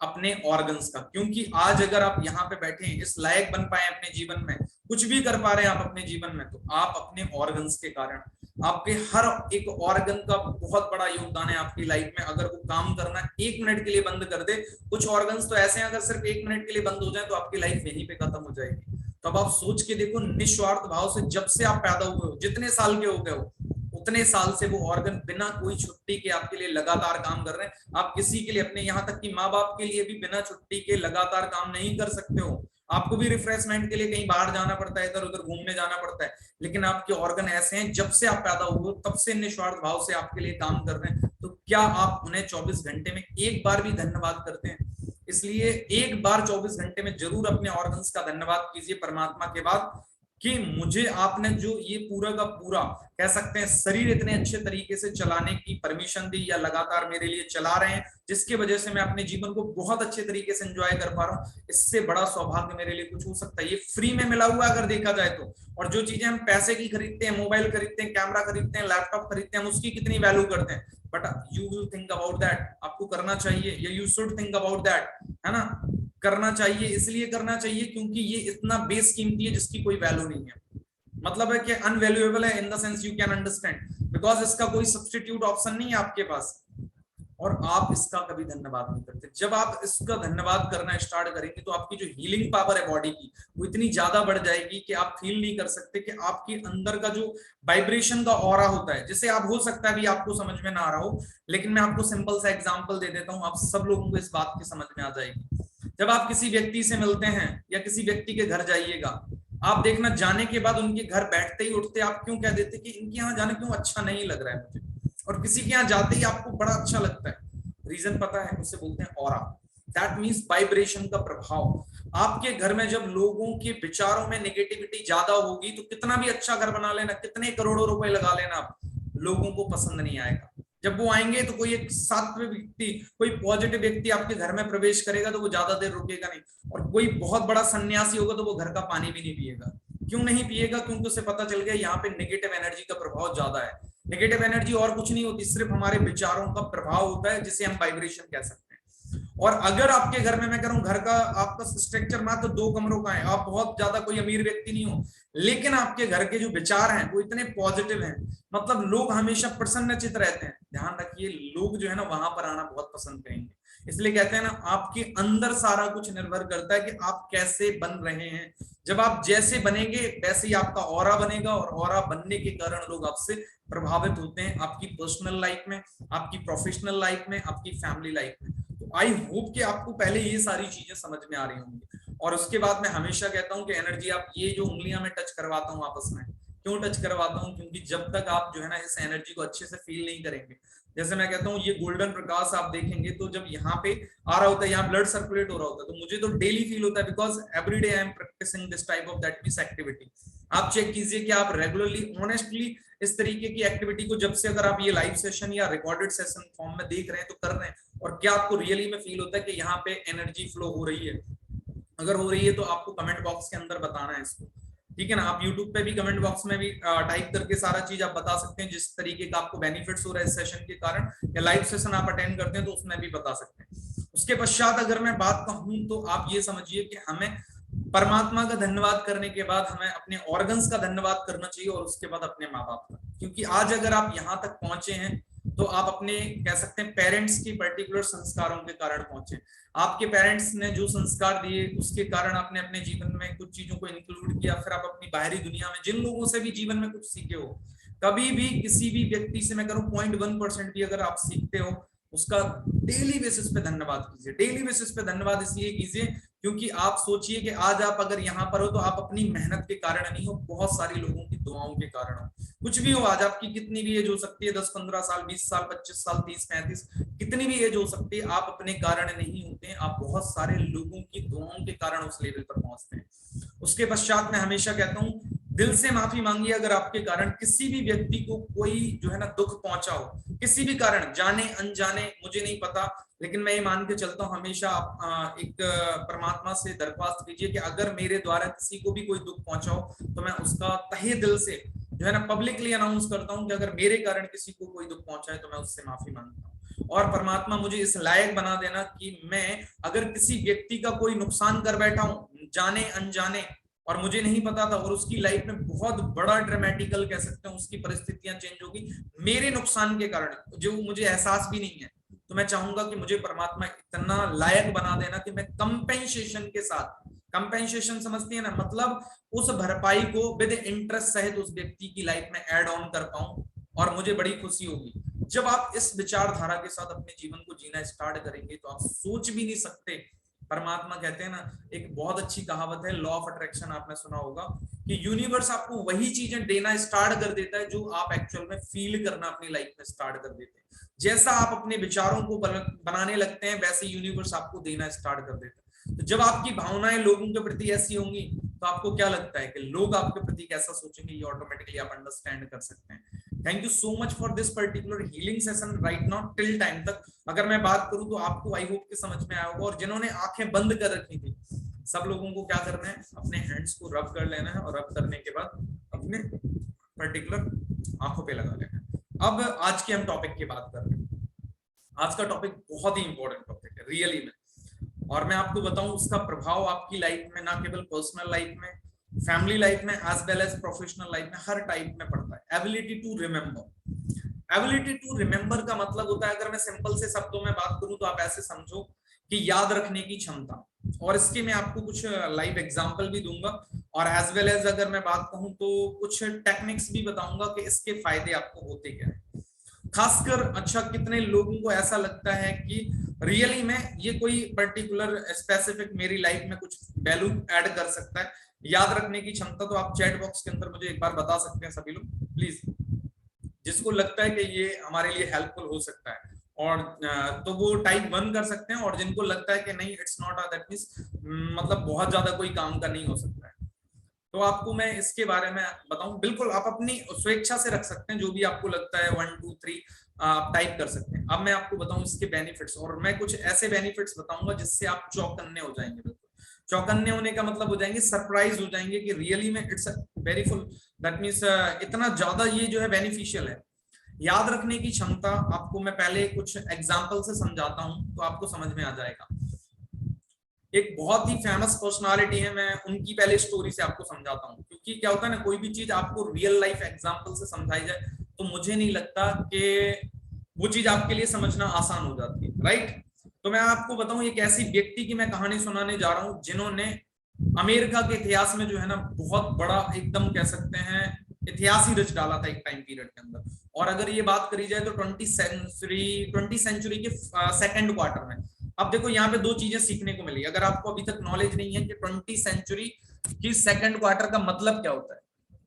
अपने ऑर्गन्स का। क्योंकि आज अगर आप यहाँ पे बैठे हैं, इस लायक बन पाए अपने जीवन में, कुछ भी कर पा रहे हैं आप अपने जीवन में, तो आप अपने ऑर्गन्स के कारण, आपके हर एक ऑर्गन का बहुत बड़ा योगदान है आपकी लाइफ में। अगर वो काम करना 1 मिनट के लिए बंद कर दे, कुछ ऑर्गन्स तो ऐसे हैं अगर सिर्फ 1 मिनट के लिए बंद हो जाए तो आपकी लाइफ यहीं पे खत्म हो जाएगी। तो अब आप सोच के देखो, निस्वार्थ भाव से जब से आप पैदा हुए हो, जितने साल के हो गए हो, उतने साल से वो ऑर्गन बिना कोई छुट्टी के आपके लिए लगातार काम कर रहे हैं। आप किसी के लिए, अपने यहाँ तक कि माँ बाप के लिए भी बिना छुट्टी के लगातार काम नहीं कर सकते हो। आपको भी रिफ्रेशमेंट के लिए कहीं बाहर जाना पड़ता है, इधर उधर घूमने जाना पड़ता है, लेकिन आपके ऑर्गन ऐसे हैं जब से आप पैदा हुए तब से निस्वार्थ भाव से आपके लिए काम कर रहे हैं। तो क्या आप उन्हें 24 घंटे में एक बार भी धन्यवाद करते हैं? इसलिए एक बार 24 घंटे में जरूर अपने ऑर्गन्स का धन्यवाद कीजिए परमात्मा के बाद, कि मुझे आपने जो ये पूरा का पूरा कह सकते हैं शरीर इतने अच्छे तरीके से चलाने की परमिशन दी, या लगातार मेरे लिए चला रहे हैं, जिसकी वजह से मैं अपने जीवन को बहुत अच्छे तरीके से एंजॉय कर पा रहा हूँ। इससे बड़ा सौभाग्य मेरे लिए कुछ हो सकता है? ये फ्री में मिला हुआ अगर देखा जाए तो। और जो चीजें हम पैसे की खरीदते हैं, मोबाइल खरीदते हैं, कैमरा खरीदते हैं, लैपटॉप खरीदते हैं, हम उसकी कितनी वैल्यू करते हैं। But you will think about that, आपको करना चाहिए, या you should think about that, है ना। करना चाहिए, इसलिए करना चाहिए क्योंकि ये इतना बेस कीमती है जिसकी कोई वैल्यू नहीं है। मतलब है कि अनवैल्यूएबल है in the sense you can understand, because इसका कोई सब्स्टिट्यूट ऑप्शन नहीं है आपके पास, और आप इसका कभी धन्यवाद नहीं करते। जब आप इसका धन्यवाद करना स्टार्ट करेंगे तो आपकी जो हीलिंग पावर है बॉडी की, वो इतनी ज्यादा बढ़ जाएगी कि आप फील नहीं कर सकते कि आपके अंदर का जो वाइब्रेशन का ऑरा होता है, जिसे आप हो सकता है भी आपको समझ में ना आ रहा हो, लेकिन मैं आपको सिंपल सा एग्जांपल दे देता हूं, आप सब लोगों को इस बात की समझ में आ जाएगी। जब आप किसी व्यक्ति से मिलते हैं या किसी व्यक्ति के घर जाइएगा, आप देखना जाने के बाद उनके घर बैठते ही उठते आप क्यों कह देते कि इनके यहाँ जाने क्यों अच्छा नहीं लग रहा है मुझे, और किसी के यहाँ जाते ही आपको बड़ा अच्छा लगता है। रीजन पता है? उसे बोलते हैं ऑरा। दैट मीन्स वाइब्रेशन का प्रभाव। आपके घर में जब लोगों के विचारों में नेगेटिविटी ज्यादा होगी तो कितना भी अच्छा घर बना लेना, कितने करोड़ों रुपए लगा लेना, आप लोगों को पसंद नहीं आएगा। जब वो आएंगे तो कोई एक सात्विक व्यक्ति, कोई पॉजिटिव व्यक्ति आपके घर में प्रवेश करेगा तो वो ज्यादा देर रुकेगा नहीं, और कोई बहुत बड़ा सन्यासी होगा तो वो घर का पानी भी नहीं पिएगा। क्यों नहीं पिएगा? क्योंकि उसे पता चल गया यहाँ पे नेगेटिव एनर्जी का प्रभाव ज्यादा है। नेगेटिव एनर्जी और कुछ नहीं होती, सिर्फ हमारे विचारों का प्रभाव होता है, जिसे हम वाइब्रेशन कह सकते हैं। और अगर आपके घर में, मैं कह रहा हूं, घर का आपका स्ट्रक्चर मात्र 2 कमरों का है, आप बहुत ज्यादा कोई अमीर व्यक्ति नहीं हो, लेकिन आपके घर के जो विचार हैं वो इतने पॉजिटिव हैं, मतलब लोग हमेशा प्रसन्नचित रहते हैं। ध्यान रखिए, लोग जो है ना वहां पर आना बहुत पसंद करेंगे। इसलिए कहते हैं ना, आपके अंदर सारा कुछ निर्भर करता है कि आप कैसे बन रहे हैं। जब आप जैसे बनेंगे वैसे ही आपका ऑरा बनेगा, और ऑरा बनने के कारण लोग आपसे प्रभावित होते हैं, आपकी पर्सनल लाइफ में, आपकी प्रोफेशनल लाइफ में, आपकी फैमिली लाइफ में। तो आई होप कि आपको पहले ये सारी चीजें समझ में आ रही होंगी। और उसके बाद मैं हमेशा कहता हूं कि एनर्जी, आप ये जो उंगलियां मैं टच करवाता हूं आपस में, क्यों टच करवाता हूं? क्योंकि जब तक आप जो है ना इस एनर्जी को अच्छे से फील नहीं करेंगे, जैसे मैं कहता हूँ ये गोल्डन प्रकाश आप देखेंगे तो जब यहाँ पे आ रहा होता है, यहाँ ब्लड सर्कुलेट हो रहा होता है, तो मुझे तो डेली फील होता है, because every day I am practising this type of that means activity. आप चेक कीजिए कि आप रेगुलरली ऑनेस्टली इस तरीके की एक्टिविटी को, जब से अगर आप ये लाइव सेशन या रिकॉर्डेड सेशन फॉर्म में देख रहे हैं तो कर रहे हैं, और क्या आपको रियली में फील होता है कि यहाँ पे एनर्जी फ्लो हो रही है? अगर हो रही है तो आपको कमेंट बॉक्स के अंदर बताना है इसको, ठीक है ना। आप यूट्यूब पे भी कमेंट बॉक्स में भी टाइप करके सारा चीज आप बता सकते हैं, जिस तरीके का आपको बेनिफिट्स हो रहा है इस सेशन के कारण, या लाइव सेशन आप अटेंड करते हैं तो उसमें भी बता सकते हैं। उसके पश्चात अगर मैं बात कहूं तो आप ये समझिए कि हमें परमात्मा का धन्यवाद करने के बाद हमें अपने ऑर्गन्स का धन्यवाद करना चाहिए, और उसके बाद अपने माँ बाप का। क्योंकि आज अगर आप यहाँ तक पहुंचे हैं तो आप अपने कह सकते हैं पेरेंट्स की पर्टिकुलर संस्कारों के कारण पहुंचे। आपके पेरेंट्स ने जो संस्कार दिए उसके कारण आपने अपने जीवन में कुछ चीजों को इंक्लूड किया, फिर आप अपनी बाहरी दुनिया में जिन लोगों से भी जीवन में कुछ सीखे हो, कभी भी किसी भी व्यक्ति से मैं करूं 0.1% भी अगर आप सीखते हो, उसका डेली बेसिस पे धन्यवाद कीजिए। डेली बेसिस पे धन्यवाद इसलिए कीजिए क्योंकि आप सोचिए कि आज आप अगर यहाँ पर हो तो आप अपनी मेहनत के कारण नहीं हो, बहुत सारे लोगों की दुआओं के कारण हो। कुछ भी हो, आज आपकी कितनी भी एज हो सकती है, 10-15 साल, 20 साल, 25 साल, 30-35, कितनी भी एज हो सकती है, आप अपने कारण नहीं होते हैं, आप बहुत सारे लोगों की दुआओं के कारण उस लेवल पर पहुंचते हैं। उसके पश्चात मैं हमेशा कहता हूँ, दिल से माफी मांगिए अगर आपके कारण किसी भी व्यक्ति को कोई जो है ना दुख पहुंचा हो, किसी भी कारण, जाने अनजाने, मुझे नहीं पता, लेकिन मैं ये मान के चलता हूँ हमेशा आप एक परमात्मा से दरख्वास्त कीजिए कि अगर मेरे द्वारा किसी को भी कोई दुख पहुंचा हो तो मैं उसका तहे दिल से जो है ना पब्लिकली अनाउंस करता हूँ कि अगर मेरे कारण किसी को कोई दुख पहुंचा है तो मैं उससे माफी मांगता हूँ। और परमात्मा मुझे इस लायक बना देना कि मैं अगर किसी व्यक्ति का कोई नुकसान कर बैठा हूँ जाने अनजाने, और मुझे नहीं पता था, और उसकी लाइफ में बहुत बड़ा ड्रामेटिकल कह सकते हैं उसकी परिस्थितियां चेंज होगी मेरे नुकसान के कारण, जो मुझे एहसास भी नहीं है, तो मैं चाहूंगा कि मुझे परमात्मा इतना लायक बना देना कि मैं कंपेंसेशन के साथ, कंपेंसेशन समझती है ना, मतलब उस भरपाई को विद इंटरेस्ट सहित उस व्यक्ति की लाइफ में ऐड ऑन कर पाऊं, और मुझे बड़ी खुशी होगी जब आप इस विचारधारा के साथ अपने जीवन को जीना स्टार्ट करेंगे। तो आप सोच भी नहीं सकते, परमात्मा कहते हैं ना, एक बहुत अच्छी कहावत है, लॉ ऑफ अट्रैक्शन आपने सुना होगा, कि यूनिवर्स आपको वही चीजें देना स्टार्ट कर देता है जो आप एक्चुअल में फील करना अपनी लाइफ में स्टार्ट कर देते हैं। जैसा आप अपने विचारों को बनाने लगते हैं वैसे यूनिवर्स आपको देना स्टार्ट कर देता है। तो जब आपकी भावनाएं लोगों के प्रति ऐसी होंगी तो आपको क्या लगता है कि लोग आपके प्रति कैसा सोचेंगे, ये ऑटोमेटिकली आप अंडरस्टैंड कर सकते हैं। Thank you so much for this particular healing session right now till time तक। अगर मैं बात करूं तो आपको आई होप कि समझ में आया होगा, और जिन्होंने आंखें बंद कर रखी थी सब लोगों को क्या करना है, अपने हैंड्स को रब कर लेना है, और रब करने के बाद अपने पर्टिकुलर आंखों पे लगा लेना है। अब आज के हम टॉपिक की बात कर रहे हैं। आज का टॉपिक बहुत ही इंपॉर्टेंट टॉपिक है रियली में, और मैं आपको बताऊं उसका प्रभाव आपकी लाइफ में, ना केवल पर्सनल लाइफ में, फैमिली लाइफ में, as well as professional life में, हर टाइप में पड़ता है। Ability to remember. Ability to remember का मतलब होता है, अगर मैं सिंपल से शब्दों में बात करूं तो आप ऐसे समझो कि याद रखने की क्षमता। और इसके मैं आपको कुछ लाइव एग्जांपल भी दूंगा, और एज वेल एज अगर मैं बात कहूं तो कुछ टेक्निक्स भी बताऊंगा कि इसके फायदे आपको होते क्या है। खासकर अच्छा कितने लोगों को ऐसा लगता है कि रियली में ये कोई पर्टिकुलर स्पेसिफिक मेरी लाइफ में कुछ वैल्यू ऐड कर सकता है, याद रखने की क्षमता। तो आप चैट बॉक्स के अंदर मुझे एक बार बता सकते हैं सभी लोग प्लीज, जिसको लगता है कि ये हमारे लिए हेल्पफुल हो सकता है, और तो वो टाइप 1 कर सकते हैं, और जिनको लगता है कि नहीं इट्स नॉट दैट मींस मतलब बहुत ज्यादा कोई काम का नहीं हो सकता है, तो आपको मैं इसके बारे में बताऊं। बिल्कुल आप अपनी स्वेच्छा से रख सकते हैं, जो भी आपको लगता है 1 2 3 आप टाइप कर सकते हैं। अब मैं आपको बताऊं इसके बेनिफिट्स, और मैं कुछ ऐसे बेनिफिट्स बताऊंगा जिससे आप चौकन्ने हो जाएंगे। बिल्कुल चौकन्ने होने का मतलब हो जाएंगे, सरप्राइज हो जाएंगे कि रियली में it's very full, that means इतना ज्यादा ये जो है बेनिफिशियल है। याद रखने की क्षमता आपको मैं पहले कुछ एग्जाम्पल से समझाता हूं तो आपको समझ में आ जाएगा। एक बहुत ही फेमस पर्सनालिटी है, मैं उनकी पहले स्टोरी से आपको समझाता हूँ, क्योंकि क्या होता है ना, कोई भी चीज आपको रियल लाइफ एग्जांपल से समझाई जाए तो मुझे नहीं लगता कि वो चीज आपके लिए समझना आसान हो जाती है, राइट। तो मैं आपको बताऊं एक ऐसी व्यक्ति की मैं कहानी सुनाने जा रहा हूं जिन्होंने अमेरिका के इतिहास में जो है ना बहुत बड़ा एकदम कह सकते हैं इतिहास ही रच डाला था एक टाइम पीरियड के अंदर। और अगर ये बात करी जाए तो 20वीं सेंचुरी के सेकंड क्वार्टर में, अब देखो यहाँ पे दो चीजें सीखने को मिली। अगर आपको अभी तक नॉलेज नहीं है कि 20 सेंचुरी की सेकंड क्वार्टर का मतलब क्या होता है,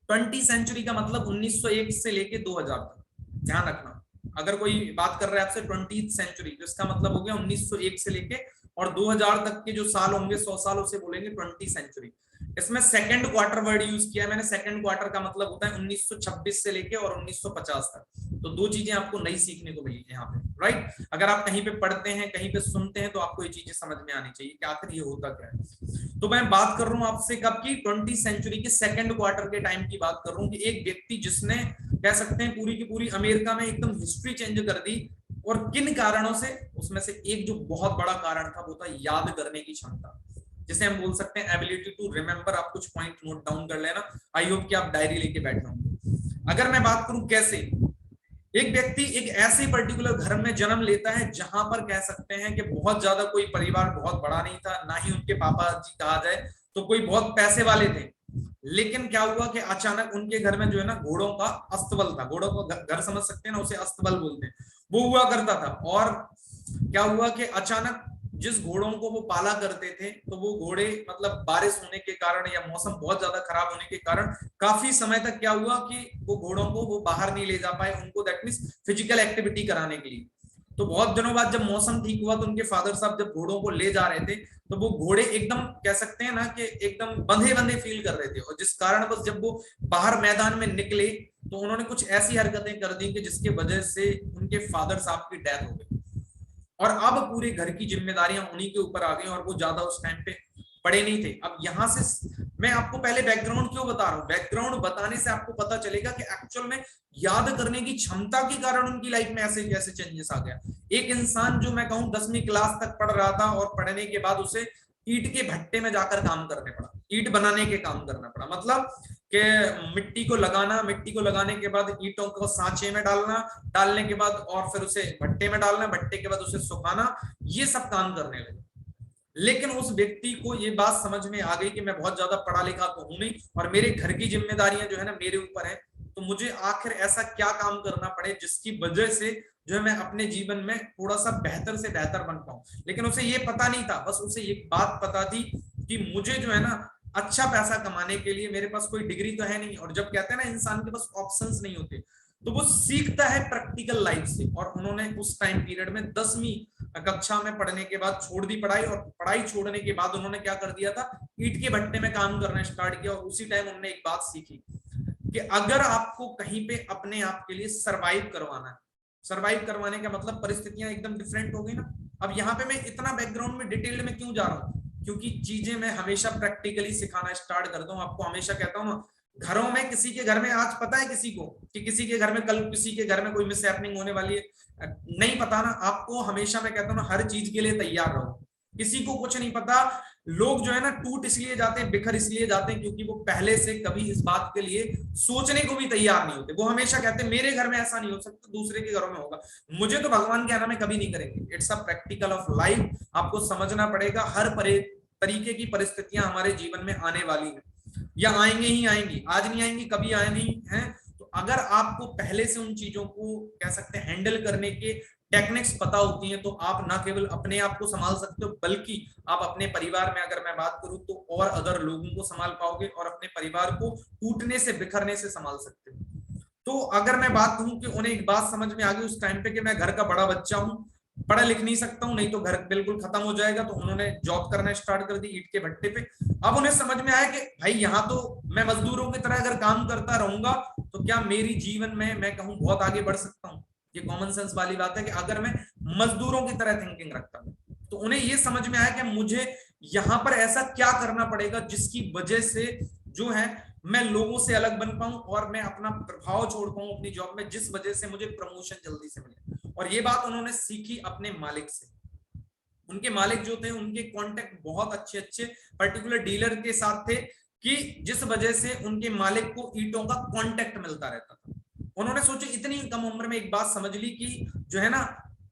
20 सेंचुरी का मतलब 1901 से लेके 2000 तक, ध्यान रखना। अगर कोई बात कर रहा है आपसे 20th सेंचुरी, तो इसका मतलब हो गया 1901 से लेके और 2000 तक के जो साल होंगे 100 साल, उसे बोलेंगे 20 सेंचुरी। इसमें सेकंड क्वार्टर वर्ड यूज किया है मैंने। सेकंड क्वार्टर का मतलब होता है 1926 से लेके और 1950 तक। तो दो चीजें आपको नई सीखने को मिली यहाँ पे, राइट। अगर आप कहीं पे पढ़ते हैं, कहीं पे सुनते हैं, तो आपको ये चीजें समझ में आनी चाहिए कि आखिर ये होता क्या है। तो मैं बात कर रहा हूँ आपसे कब की, 20 सेंचुरी के सेकंड क्वार्टर के टाइम की बात कर रहा हूँ, कि एक व्यक्ति जिसने कह सकते हैं पूरी की पूरी अमेरिका में एकदम हिस्ट्री चेंज कर दी। और किन कारणों से, उसमें से एक जो बहुत बड़ा कारण था वो था याद करने की क्षमता, जिसे हम बोल सकते हैं एबिलिटी टू रिमेम्बर। आप कुछ पॉइंट नोट डाउन कर लेना, आई होप कि आप डायरी लेके बैठे होंगे। अगर मैं बात करूं कैसे, एक व्यक्ति एक ऐसे पर्टिकुलर घर में जन्म लेता है जहां पर कह सकते हैं कि बहुत ज्यादा कोई परिवार बहुत बड़ा नहीं था, ना ही उनके पापा जी कहा जाए तो कोई बहुत पैसे वाले थे। लेकिन क्या हुआ कि अचानक उनके घर में जो है ना घोड़ों का अस्तबल था। घोड़ों का घर समझ सकते हैं ना, उसे अस्तबल बोलते हैं, वो हुआ करता था। और क्या हुआ कि अचानक जिस घोड़ों को वो पाला करते थे, तो वो घोड़े मतलब बारिश होने के कारण या मौसम बहुत ज्यादा खराब होने के कारण काफी समय तक क्या हुआ कि वो घोड़ों को वो बाहर नहीं ले जा पाए, उनको दैट मींस फिजिकल एक्टिविटी कराने के लिए। तो बहुत दिनों बाद जब मौसम ठीक हुआ तो उनके फादर साहब जब घोड़ों को ले जा रहे थे, तो वो घोड़े एकदम कह सकते हैं ना कि एकदम बंधे बंधे फील कर रहे थे। और जिस कारण बस जब वो बाहर मैदान में निकले तो उन्होंने कुछ ऐसी हरकतें कर दी कि जिसके वजह से उनके फादर साहब की डेथ हो गई। और अब पूरे घर की जिम्मेदारियां उन्हीं के ऊपर आ गई, और वो ज्यादा उस टाइम पे पड़े नहीं थे। अब यहां से मैं आपको पहले बैकग्राउंड क्यों बता रहा हूं, बैकग्राउंड बताने से आपको पता चलेगा कि एक्चुअल में याद करने की क्षमता के कारण उनकी लाइफ में ऐसे कैसे चेंजेस आ गया। एक इंसान जो मैं कहूं 10वीं क्लास तक पढ़ रहा था, और पढ़ने के बाद उसे ईंट के भट्टे में जाकर काम करने पड़ा, ईंट बनाने के काम करना पड़ा। मतलब कि मिट्टी को लगाना, मिट्टी को लगाने के बाद ईंटों को सांचे में डालना, डालने के बाद और फिर उसे भट्टे में डालना, भट्टे के बाद उसे सुखाना, ये सब काम करने लगे। लेकिन उस व्यक्ति को ये बात समझ में आ गई कि मैं बहुत ज्यादा पढ़ा लिखा तो हूं नहीं, और मेरे घर की जिम्मेदारियां जो है ना मेरे ऊपर है, तो मुझे आखिर ऐसा क्या काम करना पड़े जिसकी वजह से जो है मैं अपने जीवन में थोड़ा सा बेहतर से बेहतर बन पाऊं। लेकिन उसे ये पता नहीं था, बस उसे एक बात पता थी कि मुझे जो है ना अच्छा पैसा कमाने के लिए मेरे पास कोई डिग्री तो है नहीं। और जब कहते हैं ना इंसान के पास ऑप्शंस नहीं होते, तो वो सीखता है प्रैक्टिकल लाइफ से। और उन्होंने उस टाइम पीरियड में 10वीं कक्षा में पढ़ने के बाद छोड़ दी पढ़ाई, और पढ़ाई छोड़ने के बाद उन्होंने क्या कर दिया था, ईंट के भट्टे में काम करना स्टार्ट किया। और उसी टाइम उन्होंने एक बात सीखी कि अगर आपको कहीं पे अपने आप के लिए सरवाइव करवाना है, सरवाइव करवाने का मतलब परिस्थितियां एकदम डिफरेंट हो गई ना। अब यहाँ पे मैं इतना बैकग्राउंड में डिटेल्ड में क्यों जा रहा हूँ, क्योंकि चीजें मैं हमेशा प्रैक्टिकली सिखाना स्टार्ट करता हूँ। आपको हमेशा कहता हूँ ना, घरों में किसी के घर में आज पता है किसी को कि किसी के घर में कल किसी के घर में कोई मिस हैपनिंग होने वाली है, नहीं पता ना। आपको हमेशा मैं कहता हूँ ना, हर चीज के लिए तैयार रहो, किसी को कुछ नहीं पता। लोग जो है ना टूट इसलिए जाते हैं, बिखर इसलिए जाते हैं क्योंकि वो पहले से कभी इस बात के लिए सोचने को भी तैयार नहीं होते। वो हमेशा कहते हैं मेरे घर में ऐसा नहीं हो सकता, दूसरे के घरों में होगा, मुझे तो भगवान के आना में कभी नहीं करेंगे। It's a practical of life, आपको समझना पड़ेगा हर तरीके की परिस्थितियां हमारे जीवन में आने वाली है, या आएंगे ही आएंगी, आज नहीं आएंगी कभी आए नहीं है। तो अगर आपको पहले से उन चीजों को कह सकते हैं हैंडल करने के टेक्निक्स पता होती हैं, तो आप ना केवल अपने आप को संभाल सकते हो, बल्कि आप अपने परिवार में अगर मैं बात करूं तो और अदर लोगों को संभाल पाओगे, और अपने परिवार को टूटने से बिखरने से संभाल सकते हो। तो अगर मैं बात कहूं कि उन्हें एक बात समझ में आ गई उस टाइम पे कि मैं घर का बड़ा बच्चा हूं, पढ़ा लिख नहीं सकता हूं, नहीं तो घर बिल्कुल खत्म हो जाएगा, तो उन्होंने जॉब करना स्टार्ट कर दी ईंट के भट्टे पे। अब उन्हें समझ में आया कि भाई यहाँ तो मैं मजदूरों की तरह अगर काम करता रहूंगा तो क्या मेरी जीवन में मैं कहूँ बहुत आगे बढ़ सकता हूँ। ये कॉमन सेंस वाली बात है कि अगर मैं मजदूरों की तरह थिंकिंग रखता हूं, तो उन्हें ये समझ में आया कि मुझे यहाँ पर ऐसा क्या करना पड़ेगा जिसकी वजह से जो है मैं लोगों से अलग बन पाऊं और मैं अपना प्रभाव छोड़ पाऊं अपनी जॉब में, जिस वजह से मुझे प्रमोशन जल्दी से मिले। और ये बात उन्होंने सीखी अपने मालिक से। उनके मालिक जो थे उनके कांटेक्ट बहुत अच्छे अच्छे पर्टिकुलर डीलर के साथ थे, कि जिस वजह से उनके मालिक को ईंटों का कांटेक्ट मिलता रहता था। उन्होंने सोचा, इतनी कम उम्र में एक बात समझ ली कि जो है ना,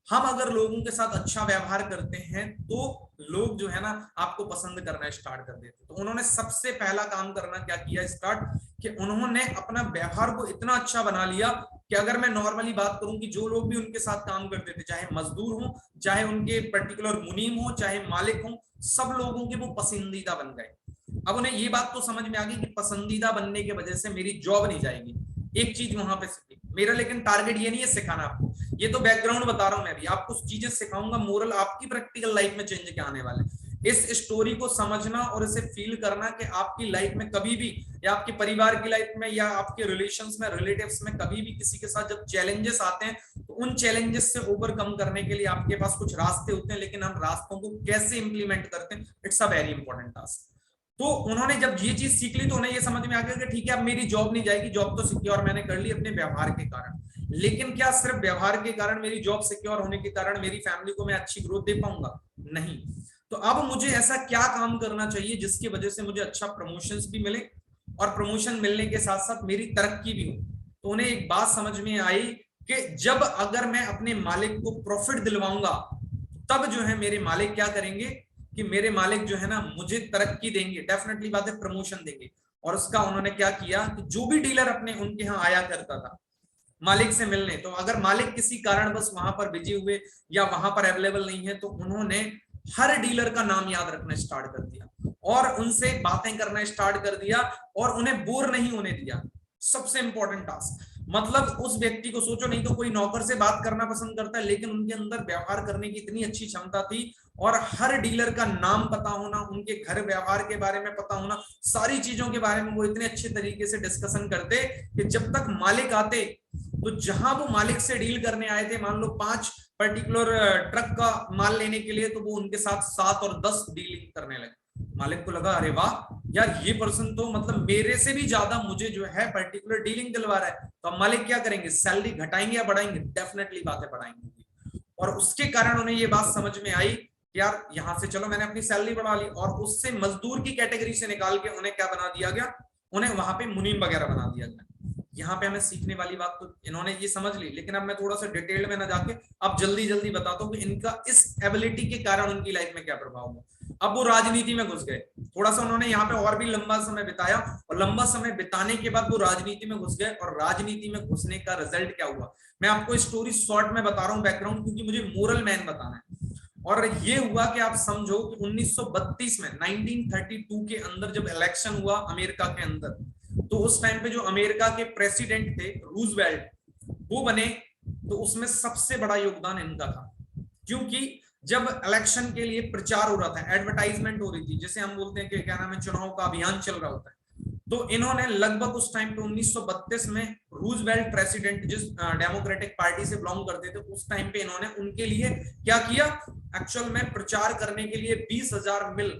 हम अगर लोगों के साथ अच्छा व्यवहार करते हैं तो लोग जो है ना आपको पसंद करना स्टार्ट कर देते। तो उन्होंने सबसे पहला काम करना क्या किया स्टार्ट, कि उन्होंने अपना व्यवहार को इतना अच्छा बना लिया कि अगर मैं नॉर्मली बात करूं कि जो लोग भी उनके साथ काम करते थे, चाहे मजदूर हो, चाहे उनके पर्टिकुलर मुनीम हो, चाहे मालिक हो, सब लोगों के वो पसंदीदा बन गए। अब उन्हें ये बात तो समझ में आ गई कि पसंदीदा बनने की वजह से मेरी जॉब नहीं जाएगी। एक चीज वहां पे सीखी मेरा, लेकिन टारगेट ये नहीं है सिखाना आपको, ये तो बैकग्राउंड बता रहा हूं मैं भी आपको, चीजें सिखाऊंगा, मोरल आपकी प्रैक्टिकल लाइफ में चेंज क्या आने वाले। इस स्टोरी को समझना और इसे फील करना कि आपकी लाइफ में कभी भी, या आपके परिवार की लाइफ में, या आपके रिलेशंस में, रिलेटिव्स में कभी भी किसी के साथ जब चैलेंजेस आते हैं, तो उन चैलेंजेस से ओवरकम करने के लिए आपके पास कुछ रास्ते होते हैं, लेकिन हम रास्तों को कैसे इंप्लीमेंट करते हैं, it's a very important task. तो उन्होंने जब ये चीज सीख ली तो उन्हें ये समझ में आ गया कि ठीक है अब मेरी जॉब नहीं जाएगी, जॉब तो सिक्योर मैंने कर ली अपने व्यवहार के कारण, लेकिन क्या सिर्फ व्यवहार के कारण, मेरी जॉब सिक्योर होने के कारण मेरी फैमिली को मैं अच्छी ग्रोथ दे पाऊंगा? नहीं। तो अब मुझे ऐसा क्या काम करना चाहिए जिसकी वजह से मुझे अच्छा प्रमोशंस भी मिले, और प्रमोशन मिलने के साथ साथ मेरी तरक्की भी हो। तो उन्हें एक बात समझ में आई कि जब अगर मैं अपने मालिक को प्रॉफिट दिलवाऊंगा, तब जो है मेरे मालिक क्या करेंगे कि मेरे मालिक जो है ना मुझे तरक्की देंगे, डेफिनेटली बात है प्रमोशन देंगे। और उसका उन्होंने क्या किया कि जो भी डीलर अपने उनके यहाँ आया करता था मालिक से मिलने, तो अगर मालिक किसी कारण बस वहां पर बिजी हुए या वहां पर अवेलेबल नहीं है, तो उन्होंने हर डीलर का नाम याद रखना स्टार्ट कर दिया और उनसे बातें करना स्टार्ट कर दिया और उन्हें बोर नहीं होने दिया। सबसे इंपॉर्टेंट टास्क, मतलब उस व्यक्ति को सोचो, नहीं तो कोई नौकर से बात करना पसंद करता है, लेकिन उनके अंदर व्यवहार करने की इतनी अच्छी क्षमता थी, और हर डीलर का नाम पता होना, उनके घर व्यवहार के बारे में पता होना, सारी चीजों के बारे में वो इतने अच्छे तरीके से डिस्कशन करते कि जब तक मालिक आते, तो जहां वो मालिक से डील करने आए थे, मान लो 5 पर्टिकुलर ट्रक का माल लेने के लिए, तो वो उनके साथ 7 और 10 डीलिंग करने लगे। मालिक को लगा अरे वाह यार, ये पर्सन तो मतलब मेरे से भी ज्यादा मुझे जो है पर्टिकुलर डीलिंग दिलवा रहा है। तो अब मालिक क्या करेंगे, सैलरी घटाएंगे या बढ़ाएंगे? डेफिनेटली बातें बढ़ाएंगे। और उसके कारण उन्हें ये बात समझ में आई कि यार यहाँ से चलो मैंने अपनी सैलरी बढ़ा ली, और उससे मजदूर की कैटेगरी से निकाल के उन्हें क्या बना दिया गया, उन्हें वहां पे मुनीम वगैरह बना दिया गया। यहाँ पे हमें सीखने वाली बात तो इन्होंने ये समझ ली, लेकिन अब मैं थोड़ा सा डिटेल में ना जाके अब जल्दी जल्दी बताता हूँ कि इनका इस एबिलिटी के कारण उनकी लाइफ में क्या प्रभाव हुआ। अब वो राजनीति में घुस गए, थोड़ा सा उन्होंने यहाँ पे और भी लंबा समय बिताया, और लंबा समय बिताने के बाद वो राजनीति में घुस गए, और राजनीति में घुसने का रिजल्ट क्या हुआ, मैं आपको स्टोरी शॉर्ट में बता रहा हूँ बैकग्राउंड, क्योंकि मुझे मोरल मैन बताना है। और ये हुआ कि आप समझो कि 1932 में 1932 के अंदर जब इलेक्शन हुआ अमेरिका के अंदर, तो उस टाइम पे जो अमेरिका के प्रेसिडेंट थे रूजवेल्ट, वो बने, तो उसमें सबसे बड़ा योगदान इनका था, क्योंकि जब इलेक्शन के लिए प्रचार हो रहा था, एडवर्टाइजमेंट हो रही थी, जैसे हम बोलते हैं कि क्या नाम है, चुनाव का अभियान चल रहा होता है, तो इन्होंने लगभग उस टाइम पे 1932 में रूजवेल्ट प्रेसिडेंट जिस डेमोक्रेटिक पार्टी से बिलोंग करते थे, उस टाइम पे इन्होंने उनके लिए क्या किया, एक्चुअल में प्रचार करने के लिए 20,000 मील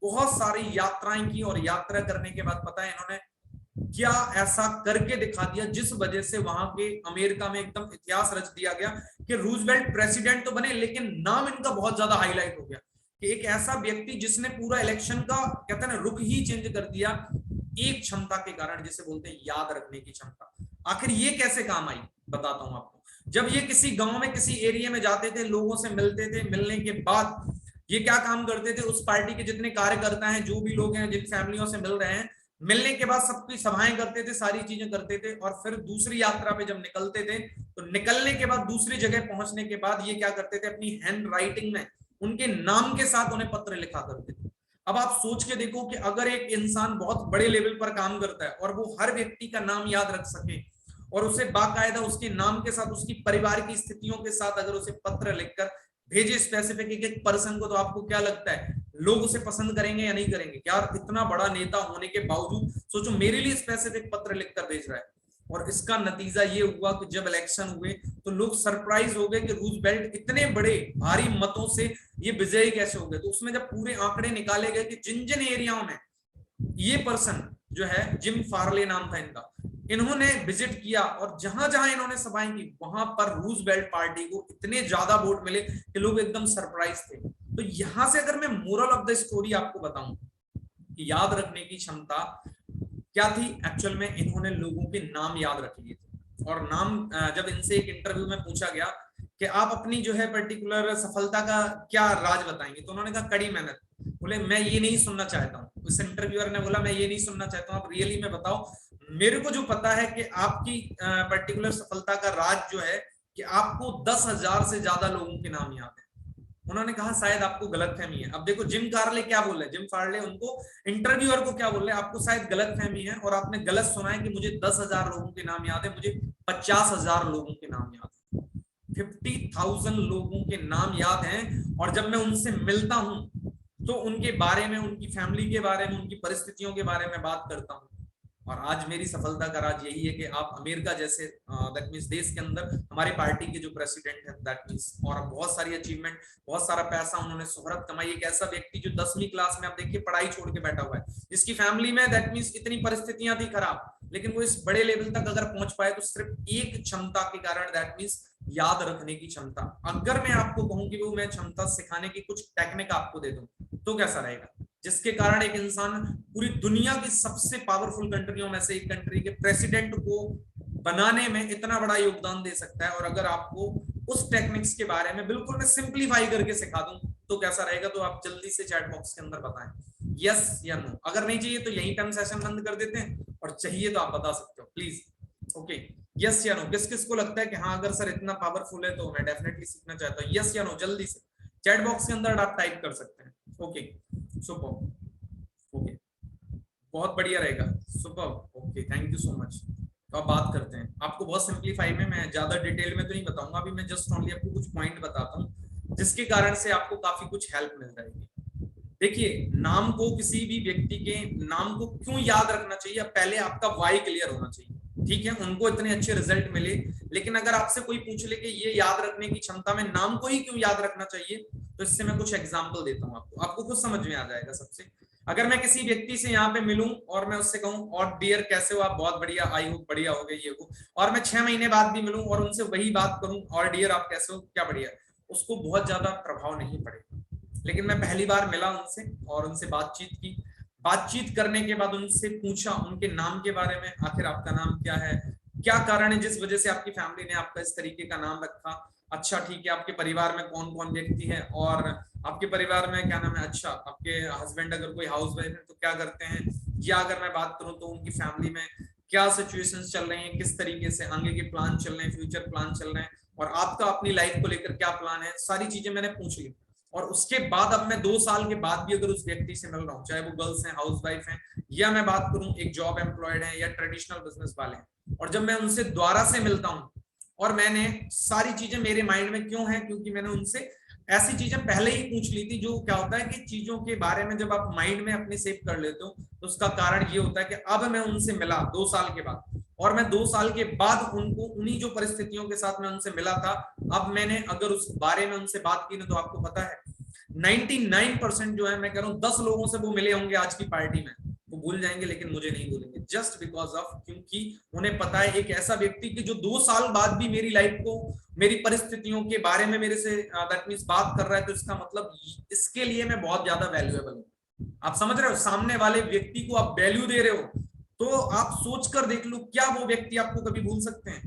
बहुत सारी यात्राएं की, और यात्रा करने के बाद पता है इन्होंने क्या ऐसा करके दिखा दिया जिस वजह से वहां के अमेरिका में एकदम इतिहास रच दिया गया कि रूजवेल्ट प्रेसिडेंट तो बने लेकिन नाम इनका बहुत ज्यादा हाईलाइट हो गया कि एक ऐसा व्यक्ति जिसने पूरा इलेक्शन का कहते हैं ना रुख ही चेंज कर दिया एक क्षमता के कारण, जिसे बोलते हैं याद रखने की क्षमता। आखिर ये कैसे काम आई बताता हूं आपको। जब ये किसी गांव में किसी एरिया में जाते थे, लोगों से मिलते थे, मिलने के बाद ये क्या काम करते थे, उस पार्टी के जितने कार्यकर्ता हैं, जो भी लोग हैं, जिन फैमिलियों से मिल रहे हैं, मिलने के बाद सबकी सभाएं करते थे, सारी चीजें करते थे, और फिर दूसरी यात्रा पे जब निकलते थे तो निकलने के बाद दूसरी जगह पहुंचने के बाद ये क्या करते थे, अपनी हैंड राइटिंग में उनके नाम के साथ उन्हें पत्र लिखा करते थे। अब आप सोच के देखो कि अगर एक इंसान बहुत बड़े लेवल पर काम करता है और वो हर व्यक्ति का नाम याद रख सके और उसे बाकायदा उसके नाम के साथ उसकी परिवार की स्थितियों के साथ अगर उसे पत्र लिखकर भेजे स्पेसिफिक एक एक पर्सन को, तो आपको क्या लगता है लोग उसे पसंद करेंगे या नहीं करेंगे? क्या इतना बड़ा नेता होने के बावजूद सोचो मेरे लिए स्पेसिफिक पत्र लिखकर भेज रहा है। और इसका नतीजा ये हुआ कि जब इलेक्शन हुए तो लोग सरप्राइज हो गए कि रूजवेल्ट इतने बड़े भारी मतों से ये विजयी कैसे हो गए। तो उसमें जब पूरे आंकड़े निकाले गए कि जिन जिन एरियाओं में ये पर्सन जो है, जिम फार्ले नाम था इनका, इन्होंने विजिट किया और जहां जहां इन्होंने सभाएं की वहां पर रूजवेल्ट पार्टी को इतने ज्यादा वोट मिले कि लोग एकदम सरप्राइज थे। तो यहां से अगर मैं मोरल ऑफ द स्टोरी आपको बताऊं कि याद रखने की क्षमता क्या थी, एक्चुअल में इन्होंने लोगों के नाम याद रख लिए थे। और नाम जब इनसे एक इंटरव्यू में पूछा गया कि आप अपनी जो है पर्टिकुलर सफलता का क्या राज बताएंगे, तो उन्होंने कहा कड़ी मेहनत। बोले मैं ये नहीं सुनना चाहता हूँ, उस इंटरव्यूअर ने बोला मैं ये नहीं सुनना चाहता हूँ, आप रियली में बताओ, मेरे को जो पता है कि आपकी पर्टिकुलर सफलता का राज जो है कि आपको 10,000 से ज्यादा लोगों के नाम याद है। उन्होंने कहा शायद आपको गलतफहमी है। अब देखो जिम कार्ले क्या बोल रहे, जिम फार्ले उनको इंटरव्यूअर को क्या बोल रहे, आपको शायद गलतफहमी है और आपने गलत सुना है कि मुझे 10,000 लोगों के नाम याद है, मुझे 50,000 लोगों के नाम याद है, 50,000 लोगों के नाम याद हैं। और जब मैं उनसे मिलता हूं तो उनके बारे में, उनकी फैमिली के बारे में, उनकी परिस्थितियों के बारे में बात करता हूं। और आज मेरी सफलता का राज यही है कि आप अमेरिका जैसे दैट मींस देश के अंदर हमारी पार्टी के जो प्रेसिडेंट है दैट मींस, और बहुत सारी अचीवमेंट, बहुत सारा पैसा उन्होंने, शोहरत कमाई। एक ऐसा व्यक्ति जो 10वीं क्लास में आप देखिए पढ़ाई छोड़ के बैठा हुआ है, जिसकी फैमिली में दैट मींस इतनी परिस्थितियां थी खराब, लेकिन वो इस बड़े लेवल तक अगर पहुंच पाए तो सिर्फ एक क्षमता के कारण, दैट मींस याद रखने की क्षमता। अगर मैं आपको कहूं कि वो मैं क्षमता सिखाने की कुछ टेक्निक आपको दे दूं तो कैसा रहेगा, जिसके कारण एक इंसान पूरी दुनिया की सबसे पावरफुल कंट्रियों में से एक कंट्री के प्रेसिडेंट को बनाने में इतना बड़ा योगदान दे सकता है। और अगर आपको उस टेक्निक्स के बारे में बिल्कुल मैं सिंप्लीफाई करके सिखा दूं तो कैसा रहेगा, तो आप जल्दी से चैट बॉक्स के अंदर बताएं यस या नो। अगर नहीं चाहिए तो यहीं पे हम सेशन बंद कर देते हैं, और चाहिए तो आप बता सकते हो प्लीज। ओके, यस या नो, किस किस को लगता है कि हाँ अगर सर इतना पावरफुल है तो मैं डेफिनेटली सीखना चाहता हूँ, यस या नो जल्दी से चैट बॉक्स के अंदर आप टाइप कर सकते हैं। ओके सुपर, ओके बहुत बढ़िया रहेगा, super, okay thank you so much. तो अब बात करते हैं, आपको बहुत सिंप्लीफाई में, मैं ज्यादा डिटेल में तो नहीं बताऊंगा अभी, मैं जस्ट ओनली आपको कुछ पॉइंट बताता हूँ जिसके कारण से आपको काफी कुछ हेल्प मिल जाएगी। देखिए नाम को, किसी भी व्यक्ति के नाम को क्यों याद रखना चाहिए, पहले आपका वाई क्लियर होना चाहिए। ठीक है, उनको इतने अच्छे रिजल्ट मिले, लेकिन अगर आपसे कोई पूछ ले कि ये याद रखने की क्षमता में नाम को ही क्यों याद रखना चाहिए, तो इससे मैं कुछ एग्जांपल देता हूँ आपको, आपको कुछ समझ में आ जाएगा। सबसे अगर मैं किसी व्यक्ति से यहाँ पे मिलूं और मैं उससे कहूं और डियर कैसे हो आप, बहुत बढ़िया, आई होप बढ़िया हो गई ये हो, और मैं 6 महीने बाद भी मिलूं और उनसे वही बात करूं और डियर आप कैसे हो, क्या बढ़िया, उसको बहुत ज्यादा प्रभाव नहीं पड़ेगा। लेकिन मैं पहली बार मिला उनसे और उनसे बातचीत की, बातचीत करने के बाद उनसे पूछा उनके नाम के बारे में, आखिर आपका नाम क्या है, क्या कारण है जिस वजह से आपकी फैमिली ने आपका इस तरीके का नाम रखा। अच्छा ठीक है, आपके परिवार में कौन कौन व्यक्ति है, और आपके परिवार में क्या नाम है, अच्छा आपके हस्बैंड अगर कोई हाउस वाइफ है तो क्या करते हैं, या अगर मैं बात करूं तो उनकी फैमिली में क्या सिचुएशंस चल रही हैं, किस तरीके से आगे के प्लान चल रहे हैं, फ्यूचर प्लान चल रहे हैं, और आपका अपनी लाइफ को लेकर क्या प्लान है, सारी चीजें मैंने पूछ ली। और उसके बाद अब मैं 2 साल के बाद भी अगर उस व्यक्ति से मिल रहा हूँ, चाहे वो गर्ल्स हैं, हाउस वाइफ हैं, या मैं बात करूं एक जॉब एम्प्लॉयड है या ट्रेडिशनल बिजनेस वाले हैं, और जब मैं उनसे दोबारा से मिलता हूं और मैंने सारी चीजें मेरे माइंड में क्यों है, क्योंकि मैंने उनसे ऐसी चीजें पहले ही पूछ ली थी। जो क्या होता है कि चीजों के बारे में जब आप माइंड में अपने सेव कर लेते हो तो उसका कारण ये होता है कि अब मैं उनसे मिला 2 साल के बाद, और मैं 2 साल के बाद उनको उन्हीं जो परिस्थितियों के साथ मैं उनसे मिला था, अब मैंने अगर उस बारे में उनसे बात की ना, तो आपको पता है 99% जो है, मैं कह रहा हूं 10 लोगों से वो मिले होंगे आज की पार्टी में, वो भूल जाएंगे लेकिन मुझे नहीं भूलेंगे, जस्ट बिकॉज ऑफ, क्योंकि उन्हें पता है एक ऐसा व्यक्ति कि जो 2 साल बाद भी मेरी लाइफ को, मेरी परिस्थितियों के बारे में मेरे से दैट मींस बात कर रहा है, तो इसका मतलब इसके लिए मैं बहुत ज्यादा वैल्यूएबल हूं। आप समझ रहे हो, सामने वाले व्यक्ति को आप वैल्यू दे रहे हो, तो आप सोच कर देख लो, क्या वो व्यक्ति आपको कभी भूल सकते हैं?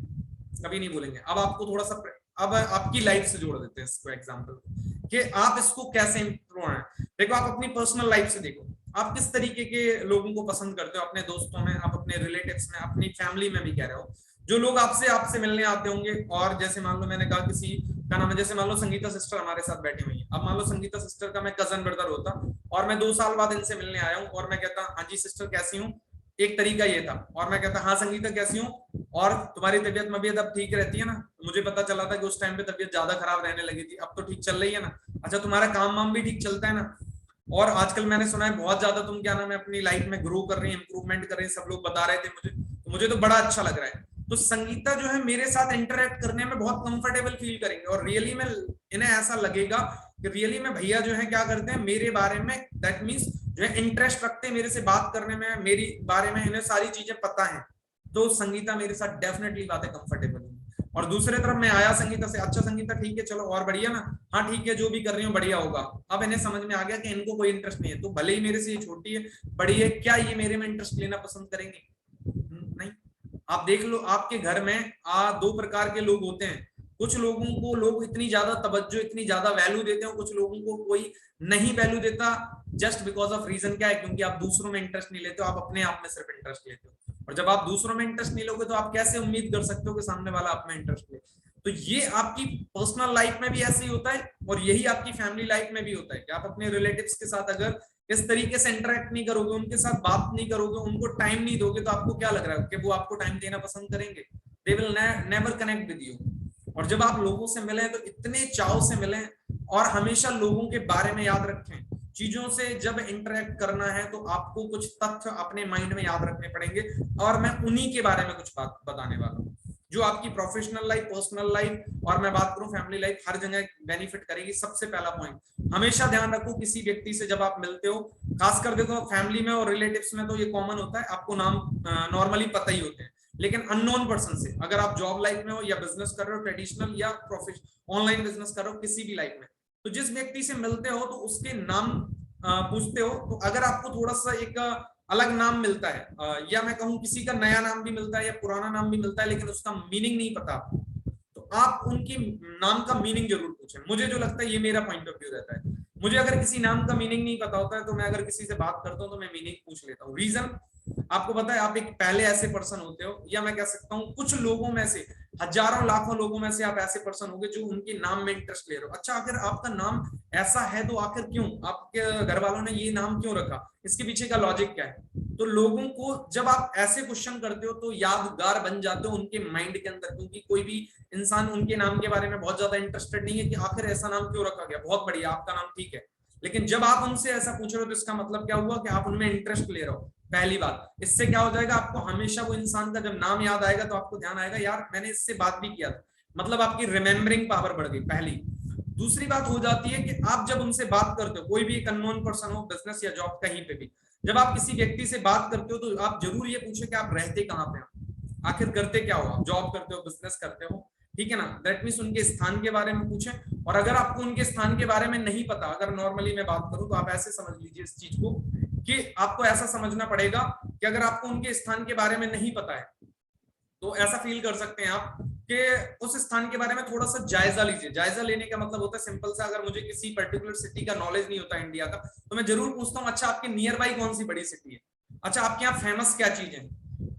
कभी नहीं भूलेंगे। अब आपको थोड़ा सा, अब आपकी लाइफ से जोड़ देते हैं इसको एग्जांपल, कि आप इसको कैसे इंप्रूव है। देखो, आप अपनी पर्सनल लाइफ से देखो, आप किस तरीके के लोगों को पसंद करते हो, अपने दोस्तों में, आप अपने रिलेटिव्स में, अपनी फैमिली में भी कह रहे हो, जो लोग आपसे मिलने आते होंगे। और जैसे मान लो मैंने कहा किसी का नाम है, जैसे मान लो संगीता सिस्टर हमारे साथ बैठी हुई है, अब मान लो संगीता सिस्टर का मैं कजन ब्रदर होता और मैं 2 साल बाद इनसे मिलने आया हूँ, और मैं कहता हाँ जी सिस्टर कैसी हूँ, एक तरीका ये था, और मैं कहता हाँ संगीता कैसी हूँ, और तुम्हारी तबीयत में अब ठीक रहती है ना? मुझे पता चला था कि उस टाइम पे तबीयत ज्यादा खराब रहने लगी थी, अब तो ठीक चल रही है ना? अच्छा, तुम्हारा काम वाम भी ठीक चलता है ना? और आजकल मैंने सुना है बहुत ज्यादा तुम क्या नाम है अपनी लाइफ में ग्रो कर रही है, इंप्रूवमेंट कर रही है, सब लोग बता रहे थे मुझे तो बड़ा अच्छा लग रहा है। तो संगीता जो है मेरे साथ इंटरेक्ट करने में बहुत कंफर्टेबल फील करेंगे, और रियली में इन्हें ऐसा लगेगा कि रियली में भैया जो है क्या करते हैं मेरे बारे में, दैट मींस जो है इंटरेस्ट रखते हैं मेरे से बात करने में, मेरी बारे में इन्हें सारी चीजें पता है, तो संगीता मेरे साथ डेफिनेटली बातें कंफर्टेबल है। और दूसरे तरफ मैं आया संगीता से, अच्छा संगीता ठीक है चलो और बढ़िया ना, हाँ ठीक है जो भी कर रही हूँ बढ़िया होगा। अब इन्हें समझ में आ गया कि इनको कोई इंटरेस्ट नहीं है, तो भले ही मेरे से ये छोटी है बड़ी है, क्या ये मेरे में इंटरेस्ट लेना पसंद करेंगे? नहीं। आप देख लो आपके घर में 2 प्रकार के लोग होते हैं, कुछ लोगों को लोग इतनी ज्यादा तवज्जो, इतनी ज्यादा वैल्यू देते हैं, कुछ लोगों को कोई नहीं वैल्यू देता, जस्ट बिकॉज ऑफ रीजन क्या है, क्योंकि आप दूसरों में इंटरेस्ट नहीं लेते हो, आप अपने आप में सिर्फ इंटरेस्ट लेते हो। और जब आप दूसरों में इंटरेस्ट नहीं लोगे तो आप कैसे उम्मीद कर सकते हो कि सामने वाला आप में इंटरेस्ट ले? तो ये आपकी पर्सनल लाइफ में भी ऐसे ही होता है, और यही आपकी फैमिली लाइफ में भी होता है कि आप अपने रिलेटिव्स के साथ अगर इस तरीके से इंटरेक्ट नहीं करोगे, उनके साथ बात नहीं करोगे, उनको टाइम नहीं दोगे, तो आपको क्या लग रहा है कि वो आपको टाइम देना पसंद करेंगे? They will never connect with you. और जब आप लोगों से मिले तो इतने चाव से मिले, और हमेशा लोगों के बारे में याद रखें। चीजों से जब इंटरेक्ट करना है तो आपको कुछ तथ्य अपने माइंड में याद रखने पड़ेंगे, और मैं उन्हीं के बारे में कुछ बात बताने वाला हूँ जो आपकी प्रोफेशनल लाइफ, पर्सनल लाइफ, और मैं बात करूं फैमिली लाइफ, हर जगह बेनिफिट करेगी। सबसे पहला पॉइंट, हमेशा ध्यान रखो किसी व्यक्ति से जब आप मिलते हो, खासकर देखो फैमिली में और रिलेटिव्स में तो ये कॉमन होता है, आपको नाम नॉर्मली पता ही होते हैं, लेकिन अननोन पर्सन से अगर आप जॉब लाइफ में हो या बिजनेस कर रहे हो, ट्रेडिशनल या प्रोफेशनल ऑनलाइन बिजनेस कर रहे हो, किसी भी लाइफ में, तो जिस व्यक्ति से मिलते हो तो उसके नाम पूछते हो, तो अगर आपको थोड़ा सा एक अलग नाम मिलता है, या मैं कहूं किसी का नया नाम भी मिलता है या पुराना नाम भी मिलता है, लेकिन उसका मीनिंग नहीं पता आपको, तो आप उनकी नाम का मीनिंग जरूर पूछें। मुझे जो लगता है ये मेरा पॉइंट ऑफ व्यू रहता है, मुझे अगर किसी नाम का मीनिंग नहीं पता होता है तो मैं अगर किसी से बात करता हूँ तो मैं मीनिंग पूछ लेता हूँ। रीजन आपको पता है, आप एक पहले ऐसे पर्सन होते हो, या मैं कह सकता हूँ कुछ लोगों में से, हजारों लाखों लोगों में से आप ऐसे पर्सन होंगे जो उनके नाम में इंटरेस्ट ले रहे हो। अच्छा, अगर आपका नाम ऐसा है तो आखिर क्यों आपके घर वालों ने ये नाम क्यों रखा, इसके पीछे का लॉजिक क्या है? तो लोगों को जब आप ऐसे क्वेश्चन करते हो तो यादगार बन जाते हो उनके माइंड के अंदर, क्योंकि कोई भी इंसान उनके नाम के बारे में बहुत ज्यादा इंटरेस्टेड नहीं है कि आखिर ऐसा नाम क्यों रखा गया, बहुत बढ़िया आपका नाम ठीक है, लेकिन जब आप उनसे ऐसा पूछ रहे हो तो इसका मतलब क्या हुआ कि आप उनमें इंटरेस्ट ले रहे हो। पहली बात, इससे क्या हो जाएगा, आपको हमेशा वो इंसान का जब नाम याद आएगा तो आपको ध्यान आएगा यार मैंने इससे बात भी किया था, मतलब आपकी रिमेम्बरिंग पावर बढ़ गई, पहली। दूसरी बात हो जाती है कि आप जब उनसे बात करते हो, कोई भी एक अननोन पर्सन हो, बिजनेस या जॉब कहीं पे भी, जब आप किसी व्यक्ति से बात करते हो तो आप जरूर ये पूछे कि आप रहते कहाँ पे हो, आखिर करते क्या हो, आप जॉब करते हो, बिजनेस करते हो, ठीक है ना? दैट मीन्स उनके स्थान के बारे में पूछें। और अगर आपको उनके स्थान के बारे में नहीं पता, अगर नॉर्मली मैं बात करूं तो आप ऐसे समझ लीजिए इस चीज को कि आपको ऐसा समझना पड़ेगा कि अगर आपको उनके स्थान के बारे में नहीं पता है तो ऐसा फील कर सकते हैं आप कि उस स्थान के बारे में थोड़ा सा जायजा लीजिए। जायजा लेने का मतलब होता है सिंपल सा, अगर मुझे किसी पर्टिकुलर सिटी का नॉलेज नहीं होता इंडिया का, तो मैं जरूर पूछता हूँ अच्छा आपके नियर बाई कौन सी बड़ी सिटी है, अच्छा आपके यहाँ फेमस क्या चीज है।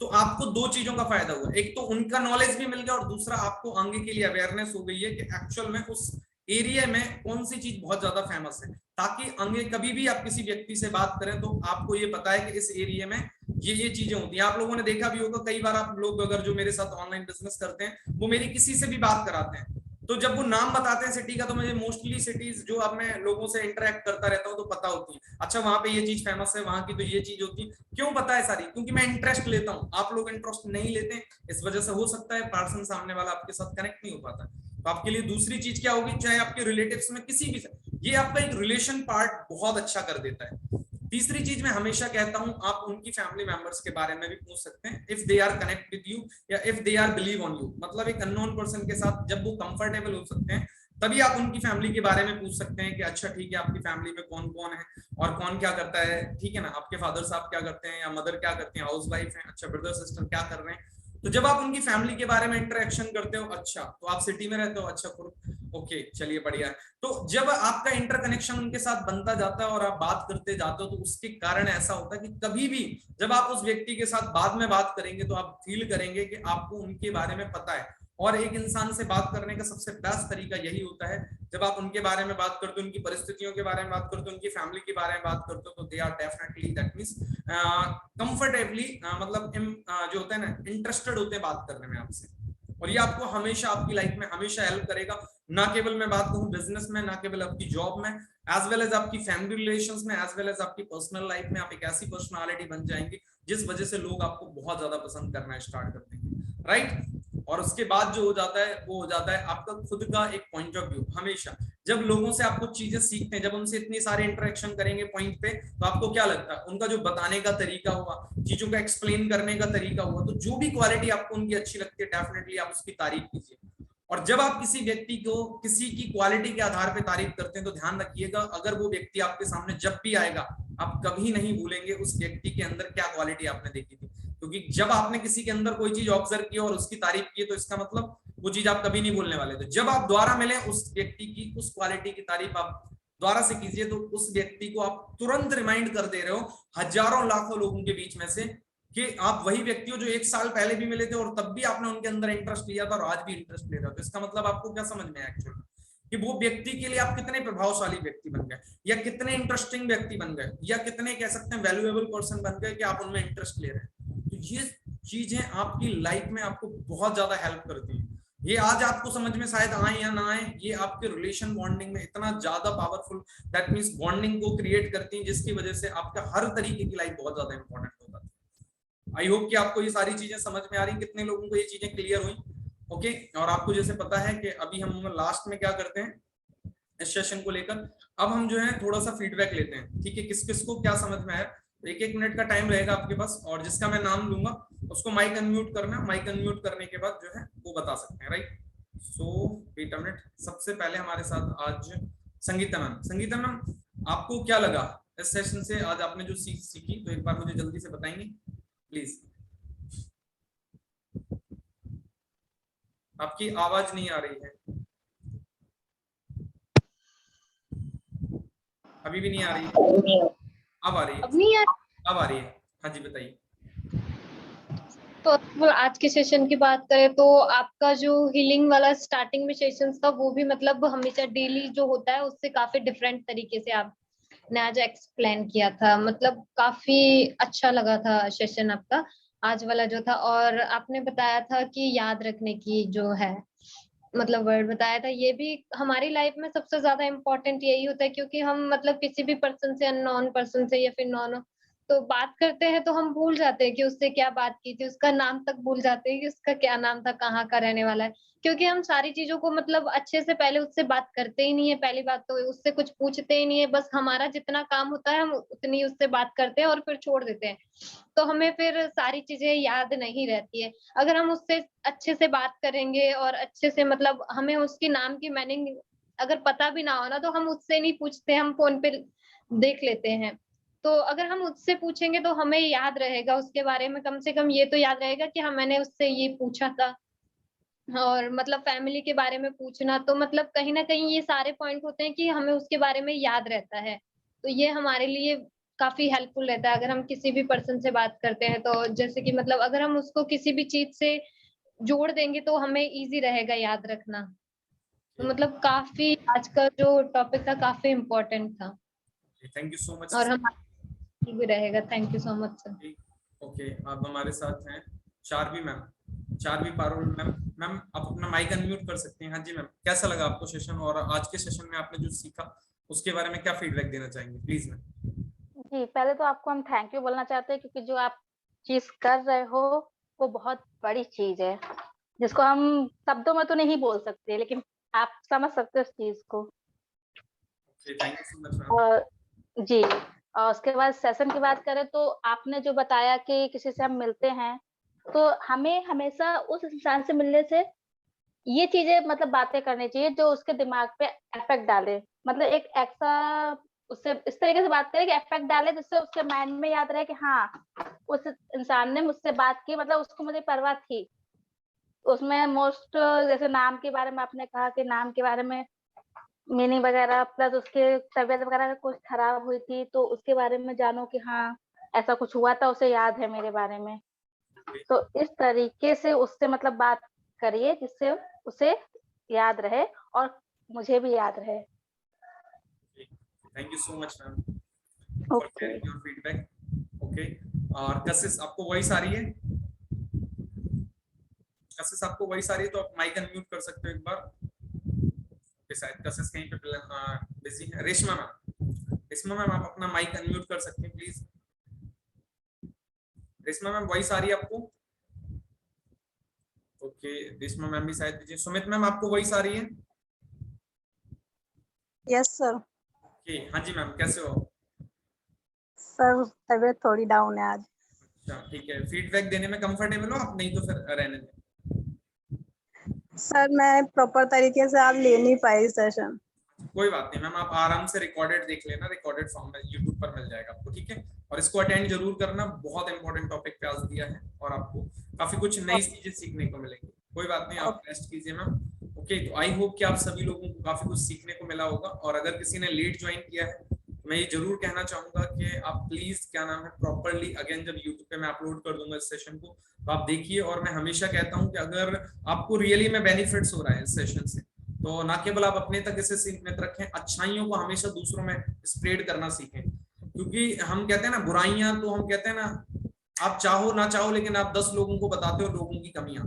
तो आपको 2 चीजों का फायदा हुआ, एक तो उनका नॉलेज भी मिल गया और दूसरा आपको आगे के लिए अवेयरनेस हो गई है कि एक्चुअल में उस एरिया में कौन सी चीज बहुत ज्यादा फेमस है, ताकि आगे कभी भी आप किसी व्यक्ति से बात करें तो आपको ये पता है कि इस एरिया में ये चीजें होती हैं। आप लोगों ने देखा भी होगा, कई बार आप लोग अगर जो मेरे साथ ऑनलाइन बिजनेस करते हैं वो मेरी किसी से भी बात कराते हैं तो जब वो नाम बताते हैं सिटी का, तो मुझे मोस्टली सिटीज जो अब मैं लोगों से इंटरेक्ट करता रहता हूँ तो पता होती है, अच्छा वहां पे ये चीज फेमस है, वहां की तो ये चीज होती है। क्यों पता है सारी? क्योंकि मैं इंटरेस्ट लेता हूँ, आप लोग इंटरेस्ट नहीं लेते हैं, इस वजह से हो सकता है पर्सन सामने वाला आपके साथ कनेक्ट नहीं हो पाता। तो आपके लिए दूसरी चीज क्या होगी, चाहे आपके रिलेटिव्स में किसी भी, ये आपका एक रिलेशन पार्ट बहुत अच्छा कर देता है। तीसरी चीज मैं हमेशा कहता हूं, आप उनकी फैमिली मेंबर्स के बारे में भी पूछ सकते हैं, if they are connect with you या if they are believe on you. मतलब एक अननोन पर्सन के साथ जब वो कंफर्टेबल हो सकते हैं, तभी आप उनकी फैमिली के बारे में पूछ सकते हैं कि अच्छा ठीक है, आपकी फैमिली में कौन कौन है और कौन क्या करता है, ठीक है ना, आपके फादर साहब क्या करते हैं या मदर क्या करते हैं, हाउस वाइफ है, अच्छा ब्रदर सिस्टर क्या कर रहे हैं। तो जब आप उनकी फैमिली के बारे में इंटरेक्शन करते हो, अच्छा तो आप सिटी में रहते हो, अच्छा ओके चलिए बढ़िया है। तो जब आपका इंटरकनेक्शन उनके साथ बनता जाता है और आप बात करते जाते हो, तो उसके कारण ऐसा होता है कि कभी भी जब आप उस व्यक्ति के साथ बाद में बात करेंगे तो आप फील करेंगे कि आपको उनके बारे में पता है। और एक इंसान से बात करने का सबसे बेस्ट तरीका यही होता है, जब आप उनके बारे में बात करते हो, उनकी परिस्थितियों के बारे में बात करते हो, उनकी फैमिली के बारे में बात करते हो, तो they are definitely that means comfortably, मतलब जो होता है ना, इंटरेस्टेड होते हैं बात करने में आपसे। और ये आपको हमेशा आपकी लाइफ में हमेशा हेल्प करेगा, ना केवल मैं बात करूं बिजनेस में, ना केवल आपकी जॉब में, एज वेल एज आपकी फैमिली रिलेशंस में, एज वेल एज आपकी पर्सनल लाइफ में। आप एक ऐसी पर्सनालिटी बन जाएंगे जिस वजह से लोग आपको बहुत ज्यादा पसंद करना स्टार्ट कर देंगे, राइट। और उसके बाद जो हो जाता है वो हो जाता है आपका खुद का एक पॉइंट ऑफ व्यू। हमेशा जब लोगों से आपको चीजें सीखते हैं, जब उनसे इतनी सारे इंटरेक्शन करेंगे पॉइंट पे, तो आपको क्या लगता है, उनका जो बताने का तरीका हुआ, चीजों का एक्सप्लेन करने का तरीका हुआ, तो जो भी क्वालिटी आपको उनकी अच्छी लगती है, डेफिनेटली आप उसकी तारीफ कीजिए। और जब आप किसी व्यक्ति को किसी की क्वालिटी के आधार पर तारीफ करते हैं, तो ध्यान रखिएगा, अगर वो व्यक्ति आपके सामने जब भी आएगा, आप कभी नहीं भूलेंगे उस व्यक्ति के अंदर क्या क्वालिटी आपने देखी थी। क्योंकि जब आपने किसी के अंदर कोई चीज ऑब्जर्व की और उसकी तारीफ की, तो इसका मतलब वो चीज आप कभी नहीं भूलने वाले। तो जब आप दोबारा मिले, उस व्यक्ति की उस क्वालिटी की तारीफ आप दोबारा से कीजिए, तो उस व्यक्ति को आप तुरंत रिमाइंड कर दे रहे हो हजारों लाखों लोगों के बीच में से, कि आप वही व्यक्ति हो जो 1 साल पहले भी मिले थे और तब भी आपने उनके अंदर इंटरेस्ट लिया था और आज भी इंटरेस्ट ले रहे हो। तो इसका मतलब आपको क्या समझ में आया एक्चुअली, कि वो व्यक्ति के लिए आप कितने प्रभावशाली व्यक्ति बन गए, या कितने इंटरेस्टिंग व्यक्ति बन गए, या कितने कह सकते हैं वैल्यूएबल पर्सन बन गए कि आप उनमें इंटरेस्ट ले रहे हैं। तो ये चीजें आपकी लाइफ में आपको बहुत ज्यादा हेल्प करती है। ये आज आपको समझ में शायद आए या ना आए, ये आपके रिलेशन बॉन्डिंग में इतना ज्यादा पावरफुल, दैट मींस बॉन्डिंग को क्रिएट करती है, जिसकी वजह से आपका हर तरीके की लाइफ बहुत ज्यादा इंपॉर्टेंट हो जाती है। आई होप कि आपको ये सारी चीजें समझ में आ रही, कितने लोगों को ये चीजें क्लियर हुई। ओके, और आपको जैसे पता है कि अभी हम लास्ट में क्या करते हैं इस सेशन को लेकर, अब हम जो है थोड़ा सा फीडबैक लेते हैं, ठीक है, किस किस को क्या समझ में आया। तो 1-1 मिनट का टाइम रहेगा आपके पास, और जिसका मैं नाम लूंगा उसको माइक अनम्यूट करना, माइक अनम्यूट करने के बाद जो है वो बता सकते हैं, right. So wait a minute, सबसे पहले हमारे साथ आज संगीता मैम। संगीता मैम, आपको क्या लगा इस सेशन से, आज आपने जो सीखी, तो एक बार मुझे जल्दी से बताएंगे प्लीज। आपकी आवाज नहीं आ रही है, अभी भी नहीं आ रही है, अब आ रही है, अब नहीं आ अब आ रही है, हाँ जी बताइए। तो आज के सेशन की बात करें तो आपका जो हीलिंग वाला स्टार्टिंग में सेशन था, वो भी मतलब हमेशा डेली जो होता है उससे काफी डिफरेंट तरीके से आपने आज एक्सप्लेन किया था। मतलब काफी अच्छा लगा था सेशन आपका आज वाला जो था। और आपने बताया था कि याद रखने की जो है मतलब वर्ड बताया था, ये भी हमारी लाइफ में सबसे ज्यादा इम्पोर्टेंट यही होता है, क्योंकि हम मतलब किसी भी पर्सन से, अननोन पर्सन से या फिर नॉन, तो बात करते हैं तो हम भूल जाते हैं कि उससे क्या बात की थी, उसका नाम तक भूल जाते हैं कि उसका क्या नाम था, कहाँ का रहने वाला है। क्योंकि हम सारी चीजों को मतलब अच्छे से पहले उससे बात करते ही नहीं है, पहली बात तो उससे कुछ पूछते ही नहीं है, बस हमारा जितना काम होता है हम उतनी उससे बात करते हैं और फिर छोड़ देते हैं। तो हमें फिर सारी चीजें याद नहीं रहती है। अगर हम उससे अच्छे से बात करेंगे और अच्छे से मतलब हमें उसकी नाम की मीनिंग अगर पता भी ना हो ना, तो हम उससे नहीं पूछते, हम फोन पे देख लेते हैं। तो अगर हम उससे पूछेंगे तो हमें याद रहेगा उसके बारे में, कम से कम ये तो याद रहेगा कि हाँ मैंने उससे ये पूछा था। और मतलब फैमिली के बारे में पूछना, तो मतलब कहीं ना कहीं ये सारे पॉइंट होते हैं कि हमें उसके बारे में याद रहता है। तो ये हमारे लिए काफी हेल्पफुल रहता है अगर हम किसी भी पर्सन से बात करते हैं। तो जैसे कि मतलब अगर हम उसको किसी भी चीज से जोड़ देंगे तो हमें इजी रहेगा याद रखना। तो मतलब काफी आज का जो टॉपिक था काफी इम्पोर्टेंट था थैंक यू सो मच। और हमारा भी रहेगा। Thank you so much sir. Okay, अब हमारे साथ हैं चारवी मैम। चारवी पारुल मैम। मैम आप अपना माइक अनम्यूट कर सकते हैं। हाँ जी मैम, कैसा लगा आपको सेशन, और आज के सेशन में आपने जो सीखा उसके बारे में क्या फीडबैक देना चाहेंगे प्लीज मैम? जी, पहले तो आपको हम थैंक यू बोलना चाहते हैं, क्योंकि जो आप चीज़ कर रहे हो वो बहुत बड़ी चीज़ है, जिसको हम शब्दों में तो नहीं बोल सकते, लेकिन आप समझ सकते हो उस चीज़ को। Thank you so much ma'am. और जी, और उसके बाद सेशन की बात करें तो आपने जो बताया कि किसी से हम मिलते हैं, तो हमें हमेशा उस इंसान से मिलने से ये चीज़ें मतलब बातें करनी चाहिए जो उसके दिमाग पे इफ़ेक्ट डाले। मतलब एक ऐसा उससे इस तरीके से बात करें कि इफ़ेक्ट डाले जिससे उसके माइंड में याद रहे कि हाँ, उस इंसान ने मुझसे बात की, मतलब उसको मुझे परवाह थी। उसमें मोस्ट जैसे नाम के बारे में आपने कहा कि नाम के बारे में मीनिंग वगैरह, प्लस उसके तबीयत वगैरह कुछ खराब हुई थी, तो उसके बारे में जानो कि हाँ, ऐसा कुछ हुआ था, उसे याद है मेरे बारे में। तो इस तरीके से उससे मतलब बात करिए जिससे उसे याद रहे और मुझे भी याद रहे। Thank you so much ma'am for sharing your feedback. Okay, और कशिश आपको वॉइस आ रही है? कशिश आपको वॉइस आ रही है तो आप माइक अनम्यूट कर सकते हो एक बार। शायद कशिश कहीं पे बिजी है। रेशमा मैम, रेशमा मैम आप अपना माइक अनम्यूट कर सकते हैं प्लीज। रेशमा मैम वॉइस आ रही है आपको? ओके, रेशमा मैम भी शायद बिजी। सुमित मैम आपको वॉइस आ रही है? Yes sir. ओके, हाँ जी मैम, कैसे हो? सर तबीयत थोड़ी डाउन है आज। अच्छा ठीक है, फीडबैक देने में कंफर्टेबल हो आप? नहीं तो फिर रहने दें। सर मैं प्रॉपर तरीके से आज ले नहीं पाई सेशन। कोई बात नहीं मैम, आप आराम से रिकॉर्डेड देख लेना, रिकॉर्डेड फॉर्म में यूट्यूब पर मिल जाएगा आपको, ठीक है? और इसको अटेंड जरूर करना, बहुत इंपॉर्टेंट टॉपिक पे आज दिया है और आपको काफी कुछ नई चीजें सीखने को मिलेगी। कोई बात नहीं, आप रेस्ट कीजिए मैम। ओके, तो आई होप कि आप सभी लोगों को काफी कुछ सीखने को मिला होगा। और अगर किसी ने लेट ज्वाइन किया है तो मैं ये जरूर कहना चाहूंगा कि आप प्लीज क्या नाम है प्रॉपरली अगेन जब यूट्यूब पे मैं अपलोड कर दूंगा इस सेशन को तो आप देखिए। और मैं हमेशा कहता हूँ कि अगर आपको रियली में बेनिफिट्स हो रहा है इस सेशन से तो ना केवल आप अपने तक इसे सीमित रखें, अच्छाइयों को हमेशा दूसरों में स्प्रेड करना सीखें। क्योंकि हम कहते हैं ना बुराइयां, तो हम कहते हैं ना आप चाहो ना चाहो लेकिन आप 10 लोगों को बताते हो लोगों की कमियां।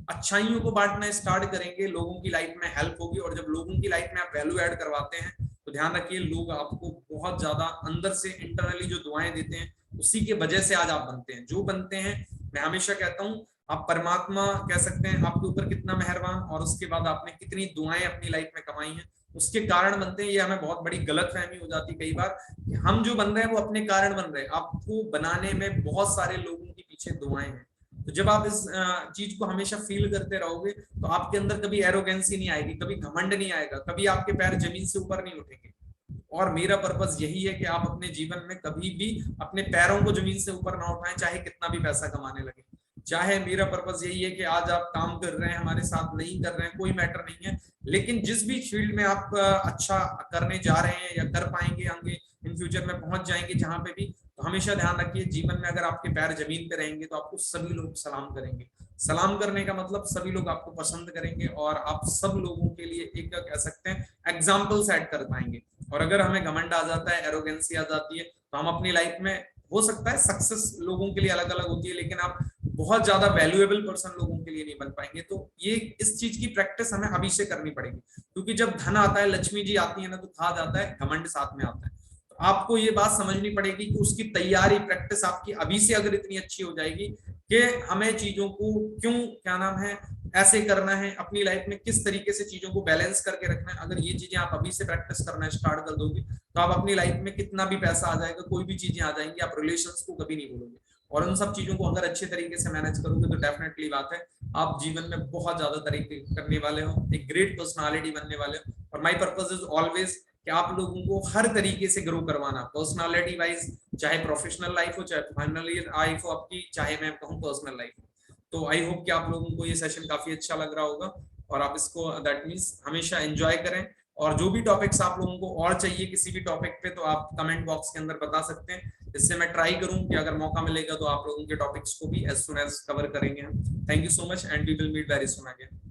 अच्छाइयों को बांटना स्टार्ट करेंगे, लोगों की लाइफ में हेल्प होगी। और जब लोगों की लाइफ में आप वैल्यू ऐड करवाते हैं तो ध्यान रखिए लोग आपको बहुत ज्यादा अंदर से इंटरनली जो दुआएं देते हैं उसी के वजह से आज आप बनते हैं जो बनते हैं। मैं हमेशा कहता हूँ आप परमात्मा कह सकते हैं आपके ऊपर कितना मेहरबान, और उसके बाद आपने कितनी दुआएं अपनी लाइफ में कमाई हैं उसके कारण बनते हैं। ये हमें बहुत बड़ी गलतफहमी हो जाती है कई बार कि हम जो बन रहे हैं वो अपने कारण बन रहे हैं। आपको बनाने में बहुत सारे लोगों के पीछे दुआएं हैं। तो जब आप इस चीज को हमेशा फील करते रहोगे तो आपके अंदर कभी एरोगेंसी नहीं आएगी, कभी घमंड नहीं आएगा, कभी आपके पैर जमीन से ऊपर नहीं उठेंगे। और मेरा पर्पस यही है कि आप अपने जीवन में कभी भी अपने पैरों को जमीन से ऊपर ना उठाएं, चाहे कितना भी पैसा कमाने लगे। चाहे मेरा पर्पस यही है कि आज आप काम कर रहे हैं हमारे साथ, नहीं कर रहे हैं कोई मैटर नहीं है, लेकिन जिस भी फील्ड में आप अच्छा करने जा रहे हैं या कर पाएंगे आगे इन फ्यूचर में पहुंच जाएंगे जहां पे भी, तो हमेशा ध्यान रखिए जीवन में अगर आपके पैर जमीन पे रहेंगे तो आपको सभी लोग सलाम करेंगे। सलाम करने का मतलब सभी लोग आपको पसंद करेंगे और आप सब लोगों के लिए एक कह सकते हैं एग्जाम्पल सेट कर पाएंगे। और अगर हमें घमंड आ जाता है, एरोगेंसी आ जाती है, तो हम अपनी लाइफ में हो सकता है सक्सेस लोगों के लिए अलग अलग होती है लेकिन आप बहुत ज्यादा वैल्यूएबल पर्सन लोगों के लिए नहीं बन पाएंगे। तो ये इस चीज की प्रैक्टिस हमें अभी से करनी पड़ेगी, क्योंकि जब धन आता है, लक्ष्मी जी आती है ना, तो कहा जाता है घमंड साथ में आता है। तो आपको ये बात समझनी पड़ेगी कि उसकी तैयारी प्रैक्टिस आपकी अभी से अगर इतनी अच्छी हो जाएगी कि हमें चीजों को क्यों क्या नाम है ऐसे करना है, अपनी लाइफ में किस तरीके से चीजों को बैलेंस करके रखना है, अगर ये चीजें आप अभी से प्रैक्टिस करना स्टार्ट कर दोगे तो आप अपनी लाइफ में कितना भी पैसा आ जाएगा, कोई भी चीजें आ जाएंगी, आप रिलेशंस को कभी नहीं भूलोगे। और उन सब चीजों को अगर अच्छे तरीके से मैनेज करोगे तो डेफिनेटली बात है आप जीवन में बहुत ज्यादा तरीके करने वाले हो, एक ग्रेट पर्सनालिटी बनने वाले हो। और माय पर्पस इज ऑलवेज कि आप लोगों को हर तरीके से ग्रो करवाना, पर्सनालिटी वाइज, चाहे प्रोफेशनल लाइफ हो, चाहे फाइनली लाइफ हो आपकी, चाहे मैं कहूँ पर्सनल लाइफ हो। तो आई होप कि आप लोगों को ये सेशन काफी अच्छा लग रहा होगा और आप इसको दैट मीन्स हमेशा एंजॉय करें। और जो भी टॉपिक्स आप लोगों को और चाहिए किसी भी टॉपिक पे तो आप कमेंट बॉक्स के अंदर बता सकते हैं, इससे मैं ट्राई करूं कि अगर मौका मिलेगा तो आप लोगों के टॉपिक्स को भी एज सुन एज कवर करेंगे हम। Thank you so much and we will meet very soon again.